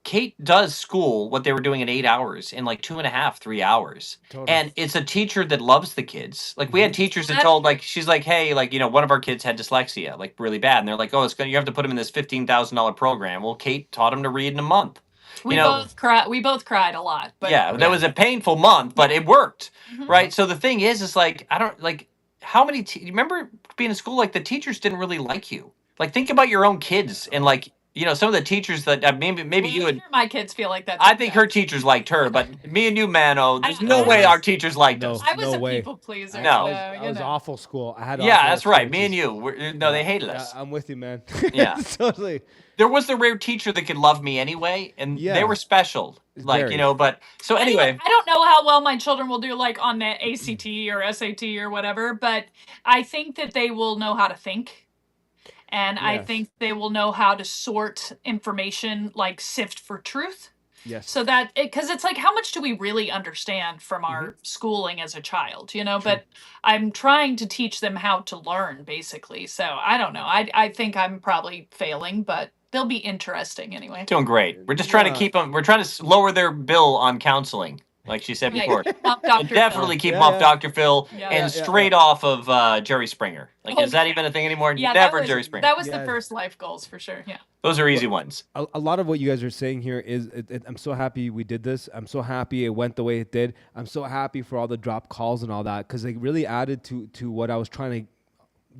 Kate does school what they were doing in 8 hours in like 2.5, 3 hours. Totally. And it's a teacher that loves the kids. Like we had teachers that told, like, she's like, hey, like, one of our kids had dyslexia, like really bad. And they're like, oh, you have to put him in this $15,000 program. Well, Kate taught him to read in a month. We both cried a lot. But that was a painful month, but it worked. Right. So the thing is like, I don't like how many, you remember being in school, like the teachers didn't really like you. Like think about your own kids and like, some of the teachers that maybe you would. My kids feel like that. I think her teachers liked her, but me and you, Mano, there's no way our teachers liked us. I was a people pleaser. No, I was awful school. I had that's right. Me and you, they hated us. I'm with you, man. Yeah, totally. There was the rare teacher that could love me anyway, and they were special. Like but so anyway. I don't know how well my children will do, like on the ACT or SAT or whatever, but I think that they will know how to think. And I think they will know how to sort information, like sift for truth. Yes. So that, because it's like, how much do we really understand from our schooling as a child, True. But I'm trying to teach them how to learn, basically. So I don't know. I think I'm probably failing, but they'll be interesting anyway. Doing great. We're just trying to keep them, we're trying to lower their bill on counseling. Like she said before. Definitely keep them off Dr. Phil and straight off of Jerry Springer. Like, is that even a thing anymore? Yeah, never Jerry Springer. That was the first life goals for sure. Yeah. Those are easy ones. A lot of what you guys are saying here is, I'm so happy we did this. I'm so happy it went the way it did. I'm so happy for all the drop calls and all that, because it really added to what I was trying to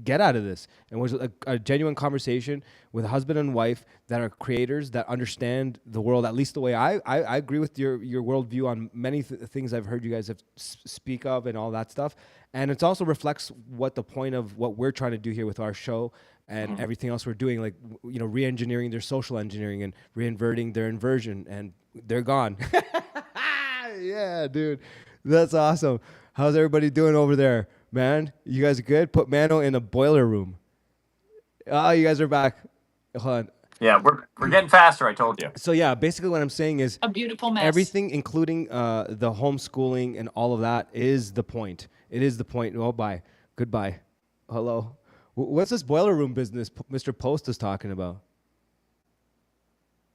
get out of this, and was a genuine conversation with a husband and wife that are creators that understand the world, at least the way I agree with your worldview on many things I've heard you guys have speak of and all that stuff. And it also reflects what the point of what we're trying to do here with our show and everything else we're doing, like, re-engineering their social engineering and reinverting their inversion, and they're gone. Yeah, dude, that's awesome. How's everybody doing over there? Man, you guys are good? Put Mano in a boiler room. Oh, you guys are back. Hold on. Yeah, we're getting faster. I told you. So yeah, basically what I'm saying is A beautiful mess. everything, including the homeschooling and all of that, is the point. It is the point. Oh, bye. Goodbye. Hello. What's this boiler room business Mr. Post is talking about?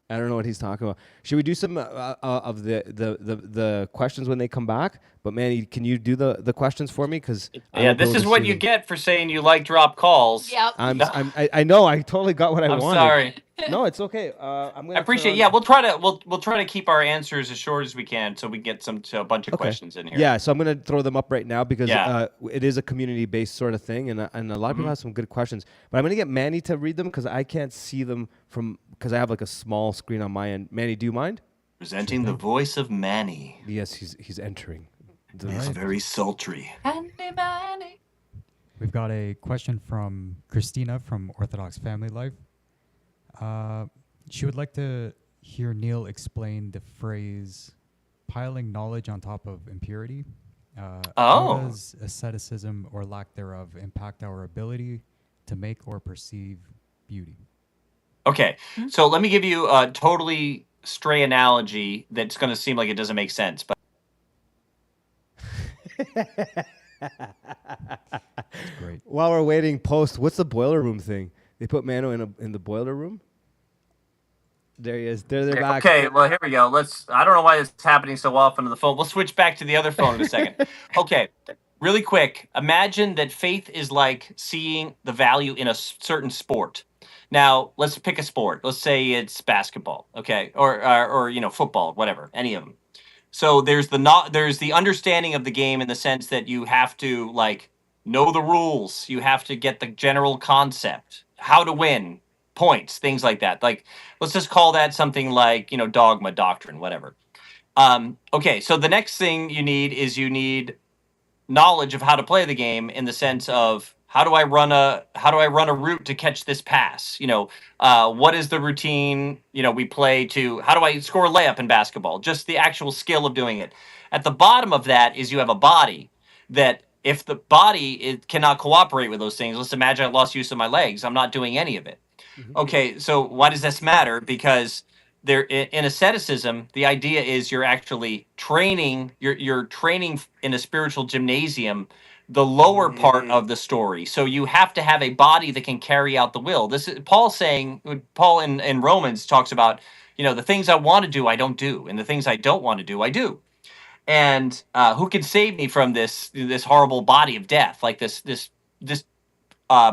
I don't know what he's talking about. Should we do some of the questions when they come back? But Manny, can you do the questions for me? Because this is what you get for saying you like drop calls. Yep. I know. I totally got what I I'm wanted. sorry. No, it's okay. I'm gonna I appreciate. turn Yeah, on- we'll try to keep our answers as short as we can, so we get a bunch of questions in here. Yeah, so I'm going to throw them up right now because Yeah. it is a community-based sort of thing, and a lot of people have some good questions. But I'm going to get Manny to read them because I can't see them because I have like a small screen on my end. Manny, do you mind? Presenting the voice of Manny. Yes, he's entering. It's very sultry. Manny. We've got a question from Christina from Orthodox Family Life. She would like to hear Neil explain the phrase piling knowledge on top of impurity. How does asceticism or lack thereof impact our ability to make or perceive beauty? Okay, so let me give you a totally stray analogy that's going to seem like it doesn't make sense, but Great. While we're waiting, Post, what's the boiler room thing? They put Mano in the boiler room? There he is. They're back. Okay, well, here we go. I don't know why it's happening so often on the phone. We'll switch back to the other phone in a second. Okay, really quick. Imagine that faith is like seeing the value in a certain sport. Now, let's pick a sport. Let's say it's basketball, okay, or football, whatever, any of them. So there's the understanding of the game in the sense that you have to know the rules. You have to get the general concept, how to win, points, things like that. Let's just call that something like, dogma, doctrine, whatever. Okay, so the next thing you need knowledge of how to play the game in the sense of how do I run a route to catch this pass? What is the routine? We play to how do I score a layup in basketball? Just the actual skill of doing it. At the bottom of that is you have a body that if the body cannot cooperate with those things, let's imagine I lost use of my legs. I'm not doing any of it. Okay, so why does this matter? Because in asceticism, the idea is you're actually training. You're training in a spiritual gymnasium, the lower part of the story. So you have to have a body that can carry out the will. This is Paul in Romans talks about, the things I want to do, I don't do, and the things I don't want to do, I do. And who can save me from this horrible body of death, like this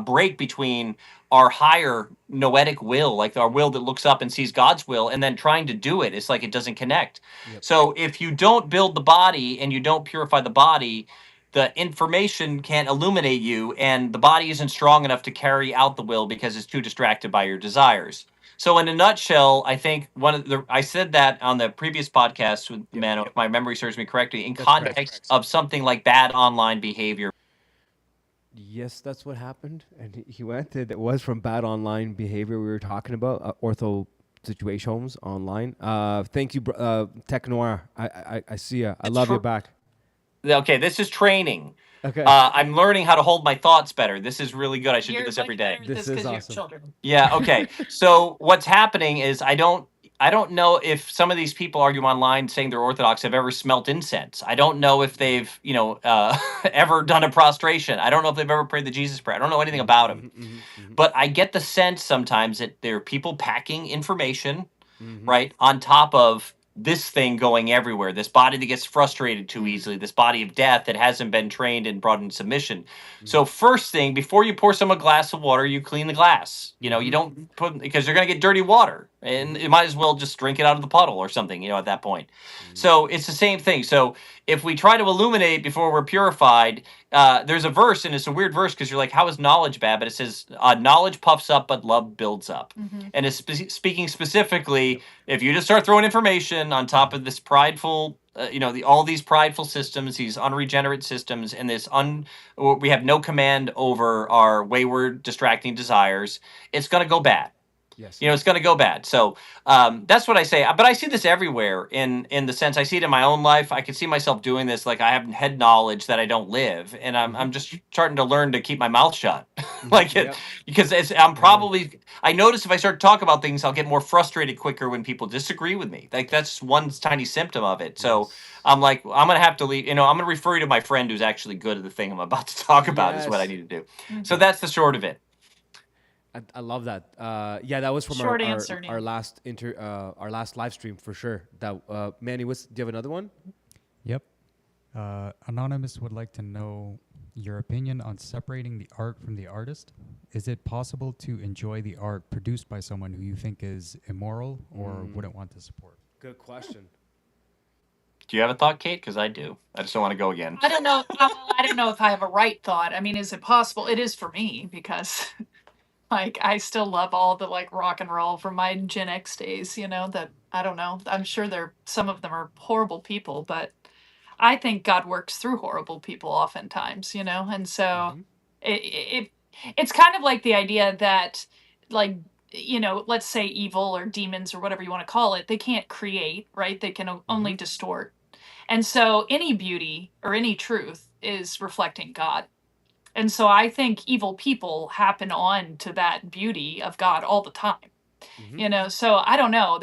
break between our higher noetic will, like our will that looks up and sees God's will, and then trying to do it. It's like it doesn't connect. Yep. So if you don't build the body and you don't purify the body, the information can't illuminate you, and the body isn't strong enough to carry out the will because it's too distracted by your desires. So in a nutshell, I think I said that on the previous podcast with Mano, if my memory serves me correctly, in context of something like bad online behavior. Yes, that's what happened. And he went. It was from bad online behavior we were talking about, ortho situations online. Thank you, Tech Noir. I see you. I love you back. Okay, this is training. Okay. I'm learning how to hold my thoughts better. This is really good. I should do this every day. This is awesome. Children. Yeah, okay. So what's happening is I don't know if some of these people argue online saying they're Orthodox have ever smelt incense. I don't know if they've, ever done a prostration. I don't know if they've ever prayed the Jesus prayer. I don't know anything about them. But I get the sense sometimes that there are people packing information, right, on top of this thing going everywhere, this body that gets frustrated too easily, this body of death that hasn't been trained and brought in submission. So first thing, before you pour someone a glass of water, you clean the glass. You don't because they're going to get dirty water, and you might as well just drink it out of the puddle or something, at that point. So it's the same thing. So if we try to illuminate before we're purified, there's a verse, and it's a weird verse because you're like, how is knowledge bad? But it says, knowledge puffs up, but love builds up. And it's speaking specifically, if you just start throwing information on top of this prideful, all these prideful systems, these unregenerate systems, and we have no command over our wayward, distracting desires, it's going to go bad. Yes. You know, it's going to go bad. So that's what I say. But I see this everywhere in the sense I see it in my own life. I can see myself doing this. Like I have head knowledge that I don't live, and I'm just starting to learn to keep my mouth shut. Like it, Yep. because I'm probably I notice if I start to talk about things, I'll get more frustrated quicker when people disagree with me. Like that's one tiny symptom of it. So I'm like, I'm gonna have to leave. You know, I'm gonna refer you to my friend who's actually good at the thing I'm about to talk about. Is what I Yes. need to do. So that's the short of it. I love that. Yeah, that was from Short our answer, Neil. our last live stream for sure. That Manny, do you have another one? Yep. Anonymous would like to know your opinion on separating the art from the artist. Is it possible to enjoy the art produced by someone who you think is immoral or wouldn't want to support? Good question. Do you have a thought, Kate? Because I do. I just don't want to go again. I don't know. I don't know if I have a right thought. I mean, is it possible? It is for me because, like, I still love all the like rock and roll from my Gen X days. You know that I don't know. I'm sure some of them are horrible people, but I think God works through horrible people oftentimes. You know, and so it's kind of like the idea that, like, you know, let's say evil or demons or whatever you want to call it, they can't create, right? They can only distort. And so any beauty or any truth is reflecting God. And so I think evil people happen on to that beauty of God all the time. You know, so I don't know.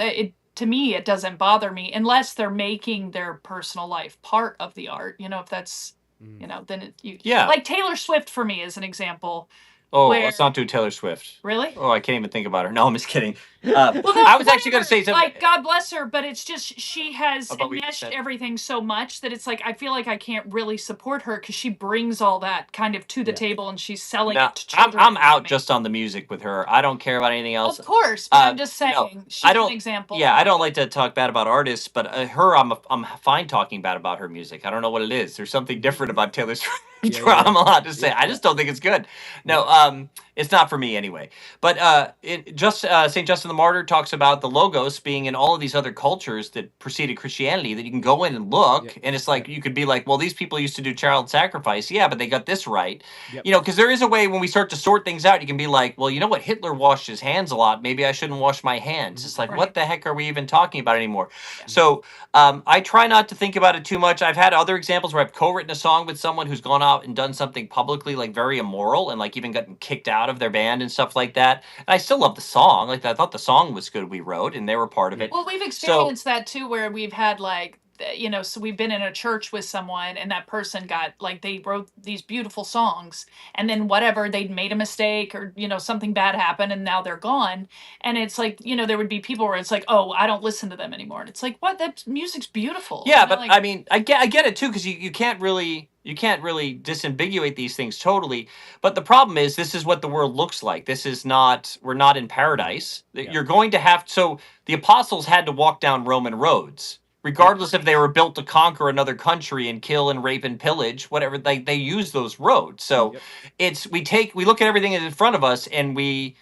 To me it doesn't bother me unless they're making their personal life part of the art. You know, if that's you know, then like Taylor Swift for me is an example. Oh, let's not do Taylor Swift. Really? Oh, I can't even think about her. No, I'm just kidding. Well, no, I was actually going to say something. Like, God bless her, but it's just she has About what you enmeshed said. everything so much that it's like I feel like I can't really support her because she brings all that kind of to the table and she's selling No, it to children. I'm out just on the music with her. I don't care about anything else. Of course, but I'm just saying no, she's I don't, an example. Yeah, I don't like to talk bad about artists, but her, I'm fine talking bad about her music. I don't know what it is. There's something different about Taylor Swift. I'm allowed to say. I just don't think it's good. No, it's not for me anyway. But St. Justin the Martyr talks about the logos being in all of these other cultures that preceded Christianity that you can go in and look, and it's like you could be like, well, these people used to do child sacrifice, yeah, but they got this right. You know, because there is a way when we start to sort things out, you can be like, well, you know what, Hitler washed his hands a lot. Maybe I shouldn't wash my hands. It's like, what the heck are we even talking about anymore? So I try not to think about it too much. I've had other examples where I've co-written a song with someone who's gone out and done something publicly like very immoral and like even gotten kicked out of their band and stuff like that. And I still love the song. Like I thought the song was good we wrote and they were part of it. Well, we've experienced that too, where we've had like, you know, so we've been in a church with someone and that person got like, they wrote these beautiful songs and then whatever, they'd made a mistake or, you know, something bad happened and now they're gone. And it's like, you know, there would be people where it's like, oh, I don't listen to them anymore. And it's like, what? That music's beautiful. Yeah, you know, but like, I mean, I get it too, because you can't really disambiguate these things totally. But the problem is, this is what the world looks like. This is not, we're not in paradise. You're going to have, so the apostles had to walk down Roman roads, regardless if they were built to conquer another country and kill and rape and pillage, whatever, they use those roads. So we look at everything in front of us and we,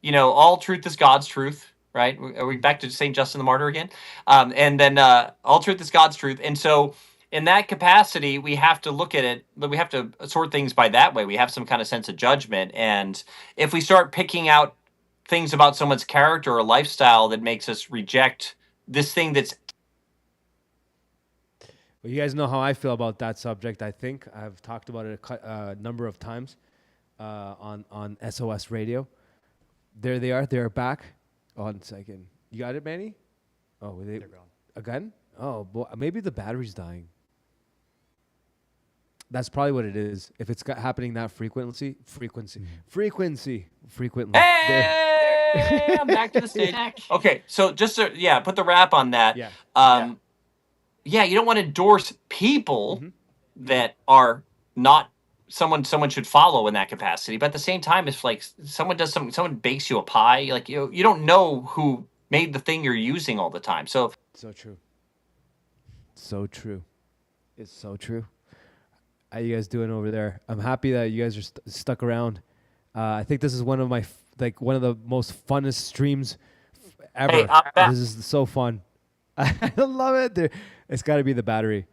you know, all truth is God's truth. Right? Are we back to St. Justin the Martyr again? And then all truth is God's truth. And so in that capacity, we have to look at it, we have to sort things by that way. We have some kind of sense of judgment. And if we start picking out things about someone's character or lifestyle that makes us reject this thing that's... Well, you guys know how I feel about that subject, I think. I've talked about it a number of times on SOS Radio. There they are. They're back. One second. You got it, Manny? Oh, they're gone. Again? Oh, boy. Maybe the battery's dying. That's probably what it is. If it's happening that frequently. Hey, I'm back to the stage. Okay, so just to, put the wrap on that. Yeah, you don't want to endorse people that are not someone should follow in that capacity. But at the same time, if like someone does something, someone bakes you a pie, like you don't know who made the thing you're using all the time. So true. So true. It's so true. How you guys doing over there? I'm happy that you guys are stuck around. I think this is one of my one of the most funnest streams ever. Hey, this is so fun. I love it. It's got to be the battery.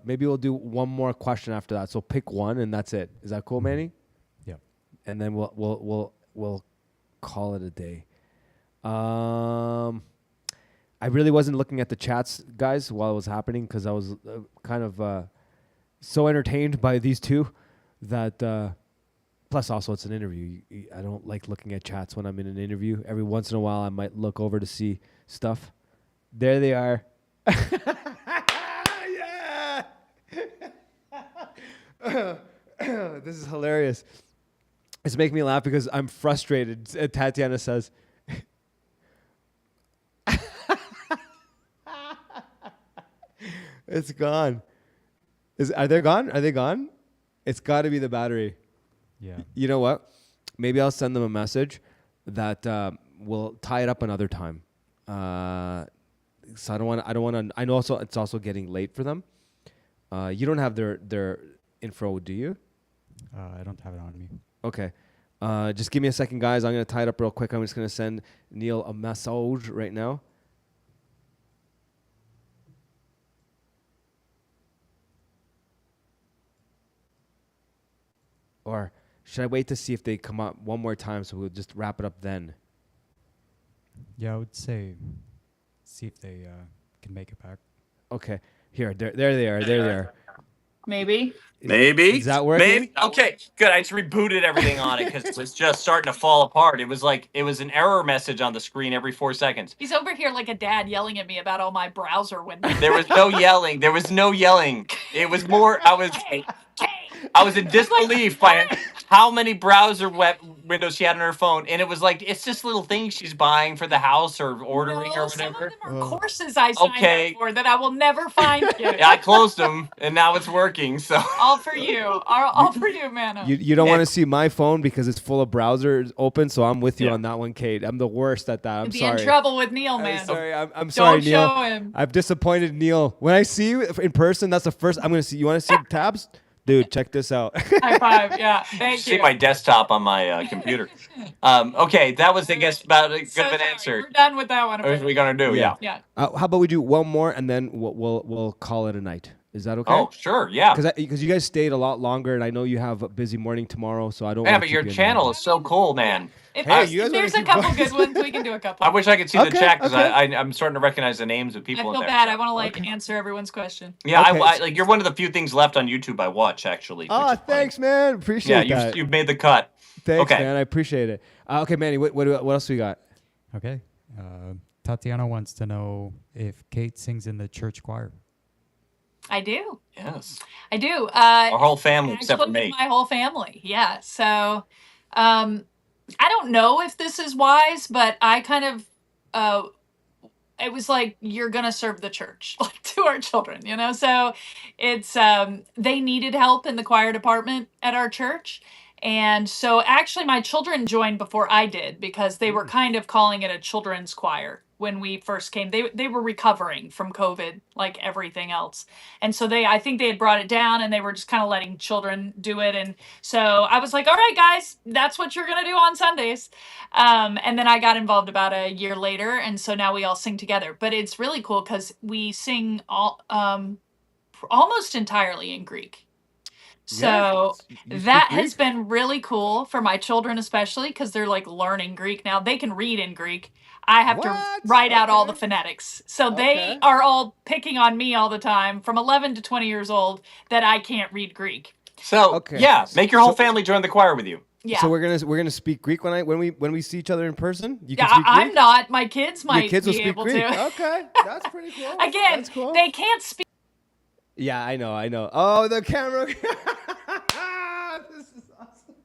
Maybe we'll do one more question after that. So pick one, and that's it. Is that cool, Manny? Yeah. And then we'll call it a day. I really wasn't looking at the chats, guys, while it was happening because I was kind of so entertained by these two that. Plus, also, it's an interview. I don't like looking at chats when I'm in an interview. Every once in a while, I might look over to see stuff. There they are. Yeah! This is hilarious. It's making me laugh because I'm frustrated. Tatiana says, it's gone. Are they gone? Are they gone? It's got to be the battery. Yeah. You know what? Maybe I'll send them a message that will tie it up another time. So I don't want to. I know also it's also getting late for them. You don't have their info, do you? I don't have it on me. Okay. Just give me a second, guys. I'm gonna tie it up real quick. I'm just gonna send Neil a message right now. Or should I wait to see if they come up one more time so we'll just wrap it up then? Yeah, I would say see if they can make it back. Okay. Here, there they are. There they are. Maybe. Maybe. Is that working? Maybe. Okay, good. I just rebooted everything on it because it was just starting to fall apart. It was an error message on the screen every 4 seconds. He's over here like a dad yelling at me about all my browser windows. There was no yelling. There was no yelling. It was more. I was in disbelief by how many browser windows she had on her phone, and it was like it's just little things she's buying for the house or ordering or whatever. Some of them are courses I signed up for that I will never find you. Yeah, I closed them, and now it's working. So all for you, all for you, man. You don't want to see my phone because it's full of browsers open, so I'm with you on that one, Kate. I'm the worst at that. I'm Be sorry. In trouble with Neil, man. I'm sorry. I'm sorry, Don't Neil. show him. I've disappointed Neil. When I see you in person, that's the first I'm gonna see. You want to see the tabs? Dude, check this out. High five. Yeah, thank see you. my desktop on my computer. Okay, that was, I guess, about a good of an answer. We're done with that one. What are we gonna do? Yeah. How about we do one more and then we'll call it a night? Is that okay? Oh, sure. Yeah. Because you guys stayed a lot longer, and I know you have a busy morning tomorrow, so I don't. Yeah, but your channel is so cool, man. If there's a couple good ones, we can do a couple. I wish I could see the chat because I'm starting to recognize the names of people. I feel in there. bad. I want to answer everyone's question. Yeah, I like you're one of the few things left on YouTube I watch actually. Oh, thanks, man. Appreciate that. Yeah, you've made the cut. Thanks, man. I appreciate it. Okay, Manny, what else we got? Okay. Tatiana wants to know if Kate sings in the church choir. I do. Yes. I do. Our whole family, except for me. My whole family. Yeah. So, I don't know if this is wise, but I kind of, it was like, you're going to serve the church like to our children, you know? So it's, they needed help in the choir department at our church. And so actually my children joined before I did because they were kind of calling it a children's choir when we first came. They were recovering from COVID like everything else. And so I think they had brought it down and they were just kind of letting children do it. And so I was like, all right, guys, that's what you're going to do on Sundays. And then I got involved about a year later. And so now we all sing together. But it's really cool because we sing almost entirely in Greek. So that has been really cool for my children, especially because they're like learning Greek now. They can read in Greek. I have to write out all the phonetics. So they are all picking on me all the time from 11 to 20 years old that I can't read Greek. So yeah, make your whole family join the choir with you. Yeah. So we're gonna speak Greek when we see each other in person. You yeah, can speak Greek? I'm not. My kids might Your kids will be speak able Greek. to. Okay, that's pretty cool. Again, that's cool. They can't speak. Yeah, I know. Oh, the camera. This is awesome.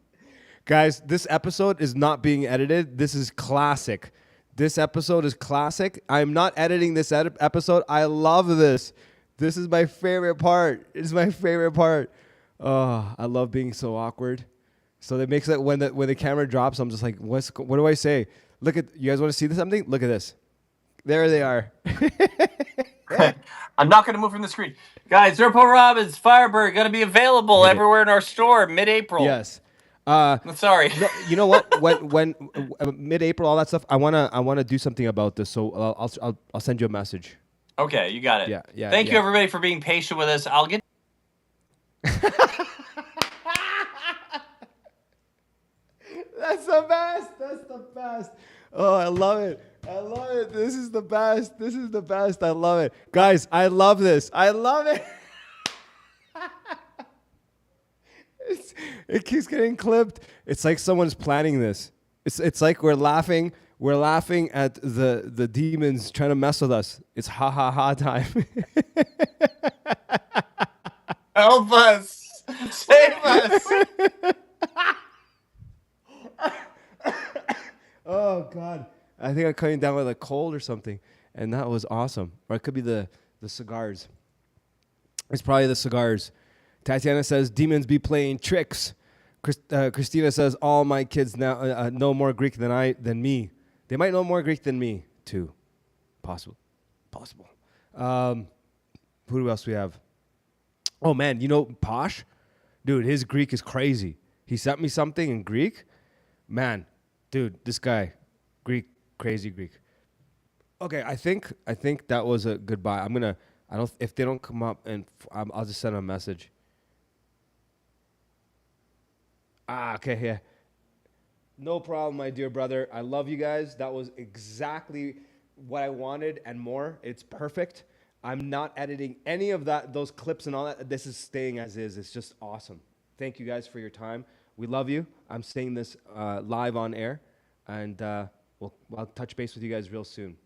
Guys, this episode is not being edited. This is classic. This episode is classic. I'm not editing this episode. I love this. This is my favorite part. It's my favorite part. Oh, I love being so awkward. So that makes it when the camera drops, I'm just like, what do I say? Look at, you guys want to see something? Look at this. There they are. I'm not going to move from the screen. Guys, Zerpo Robbins, Firebird, going to be available everywhere in our store mid-April. Yes. I'm sorry. You know what? When mid-April, all that stuff, I wanna do something about this. So I'll send you a message. Okay, you got it. Yeah. Thank you everybody for being patient with us. I'll get. That's That's the best. That's the best. Oh, I love it. I love it. This is the best. This is the best. I love it. Guys, I love this. I love it. It keeps getting clipped. It's like someone's planning this. It's like we're laughing. We're laughing at the demons trying to mess with us. It's ha ha ha time. Help us. Save us. Oh God. I think I'm coming down with a cold or something. And that was awesome. Or it could be the cigars. It's probably the cigars. Tatiana says, demons be playing tricks. Christina says, all my kids now know more Greek than me. They might know more Greek than me, too. Possible. Who else we have? Oh, man, you know Posh? Dude, his Greek is crazy. He sent me something in Greek. Man, dude, this guy, Greek, crazy Greek. Okay, I think that was a goodbye. If they don't come up, and I'll just send a message. Okay, yeah. No problem, my dear brother. I love you guys. That was exactly what I wanted and more. It's perfect. I'm not editing any of those clips and all that. This is staying as is. It's just awesome. Thank you guys for your time. We love you. I'm saying this live on air, and I'll touch base with you guys real soon.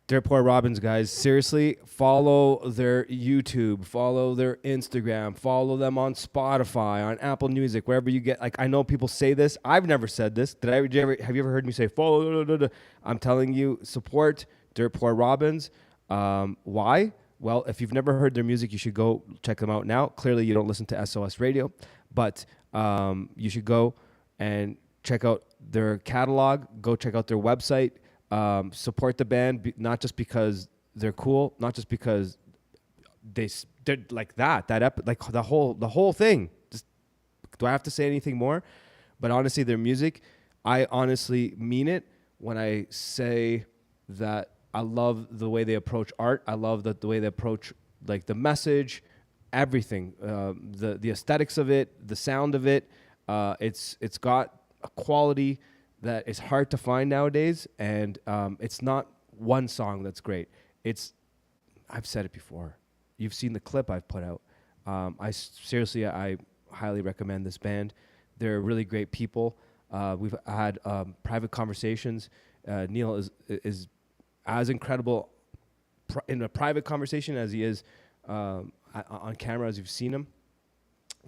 Dirt Poor Robins, guys, seriously, follow their YouTube, follow their Instagram, follow them on Spotify, on Apple Music, wherever you get. Like, I know people say this. I've never said this. Have you ever heard me say follow? I'm telling you, support Dirt Poor Robins. Why? Well, if you've never heard their music, you should go check them out now. Clearly, you don't listen to SOS Radio, but you should go and check out their catalog. Go check out their website. Support the band, not just because they're cool, not just because they're like like the whole thing. Just, do I have to say anything more? But honestly, their music, I honestly mean it when I say that I love the way they approach art. I love the way they approach like the message, everything, the aesthetics of it, the sound of it. It's got a quality that is hard to find nowadays, and it's not one song that's great. I've said it before. You've seen the clip I've put out. I highly recommend this band. They're really great people. We've had private conversations. Neil is as incredible in a private conversation as he is on camera, as you've seen him.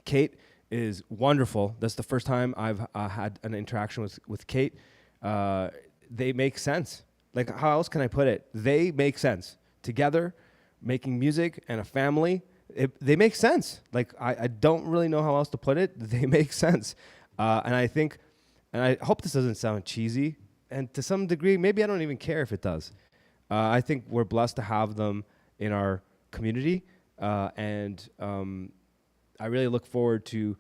Kate is wonderful. That's the first time I've had an interaction with Kate. They make sense. Like, how else can I put it? They make sense. Together, making music and a family, they make sense. Like, I don't really know how else to put it. They make sense. And I hope this doesn't sound cheesy. And to some degree, maybe I don't even care if it does. I think we're blessed to have them in our community. I really look forward to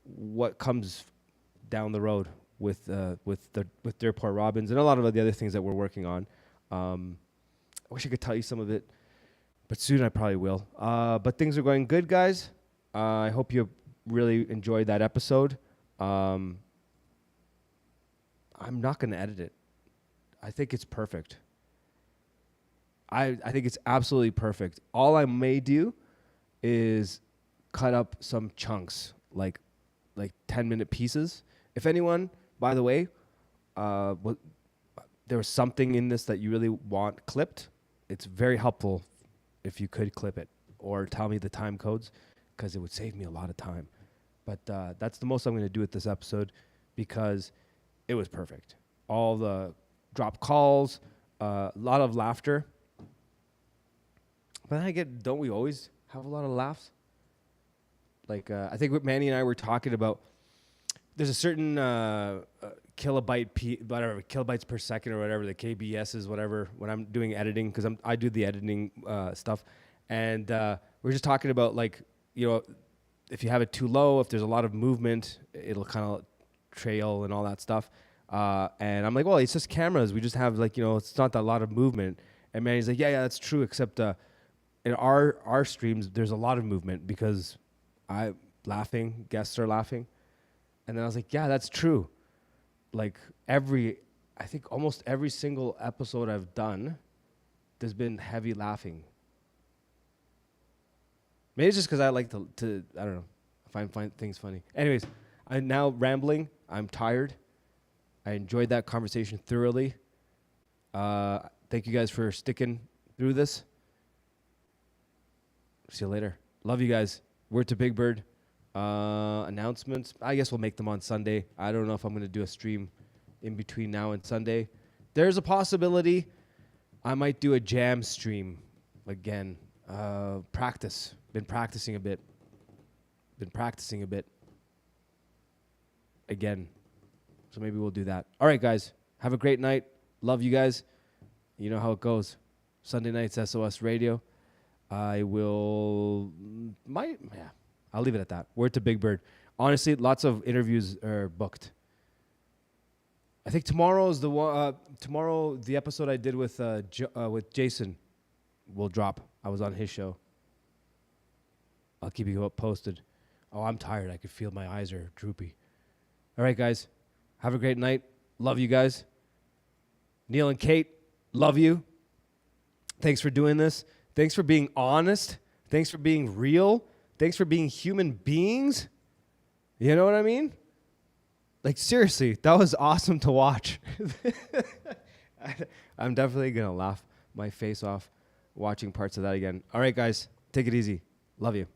what comes down the road with Dirt Poor Robins and a lot of the other things that we're working on. I wish I could tell you some of it, but soon I probably will. But things are going good, guys. I hope you really enjoyed that episode. I'm not going to edit it. I think it's perfect. I think it's absolutely perfect. All I may do is cut up some chunks, like 10-minute pieces. If anyone, by the way, there was something in this that you really want clipped, it's very helpful if you could clip it or tell me the time codes, because it would save me a lot of time. But that's the most I'm going to do with this episode, because it was perfect. All the drop calls, a lot of laughter. But don't we always have a lot of laughs? Like, I think what Manny and I were talking about, there's a certain kilobytes per second or whatever, the KBS is, whatever, when I'm doing editing, because I do the editing stuff. And we're just talking about, like, you know, if you have it too low, if there's a lot of movement, it'll kind of trail and all that stuff. And I'm like, well, it's just cameras. We just have, like, you know, it's not that lot of movement. And Manny's like, yeah, that's true, except in our streams, there's a lot of movement because I'm laughing, guests are laughing. And then I was like, yeah, that's true. Like I think almost every single episode I've done, there's been heavy laughing. Maybe it's just because I like to I don't know, find things funny. Anyways, I'm now rambling. I'm tired. I enjoyed that conversation thoroughly. Thank you guys for sticking through this. See you later. Love you guys. Word to Big Bird. Announcements. I guess we'll make them on Sunday. I don't know if I'm going to do a stream in between now and Sunday. There's a possibility I might do a jam stream again. Practice. Been practicing a bit. Again. So maybe we'll do that. All right, guys. Have a great night. Love you guys. You know how it goes. Sunday nights, SOS Radio. I'll leave it at that. Word to Big Bird. Honestly, lots of interviews are booked. I think tomorrow's the one. Tomorrow, the episode I did with Jason will drop. I was on his show. I'll keep you posted. Oh, I'm tired. I could feel my eyes are droopy. All right, guys. Have a great night. Love you guys. Neil and Kate, love you. Thanks for doing this. Thanks for being honest. Thanks for being real. Thanks for being human beings. You know what I mean? Like, seriously, that was awesome to watch. I'm definitely going to laugh my face off watching parts of that again. All right, guys, take it easy. Love you.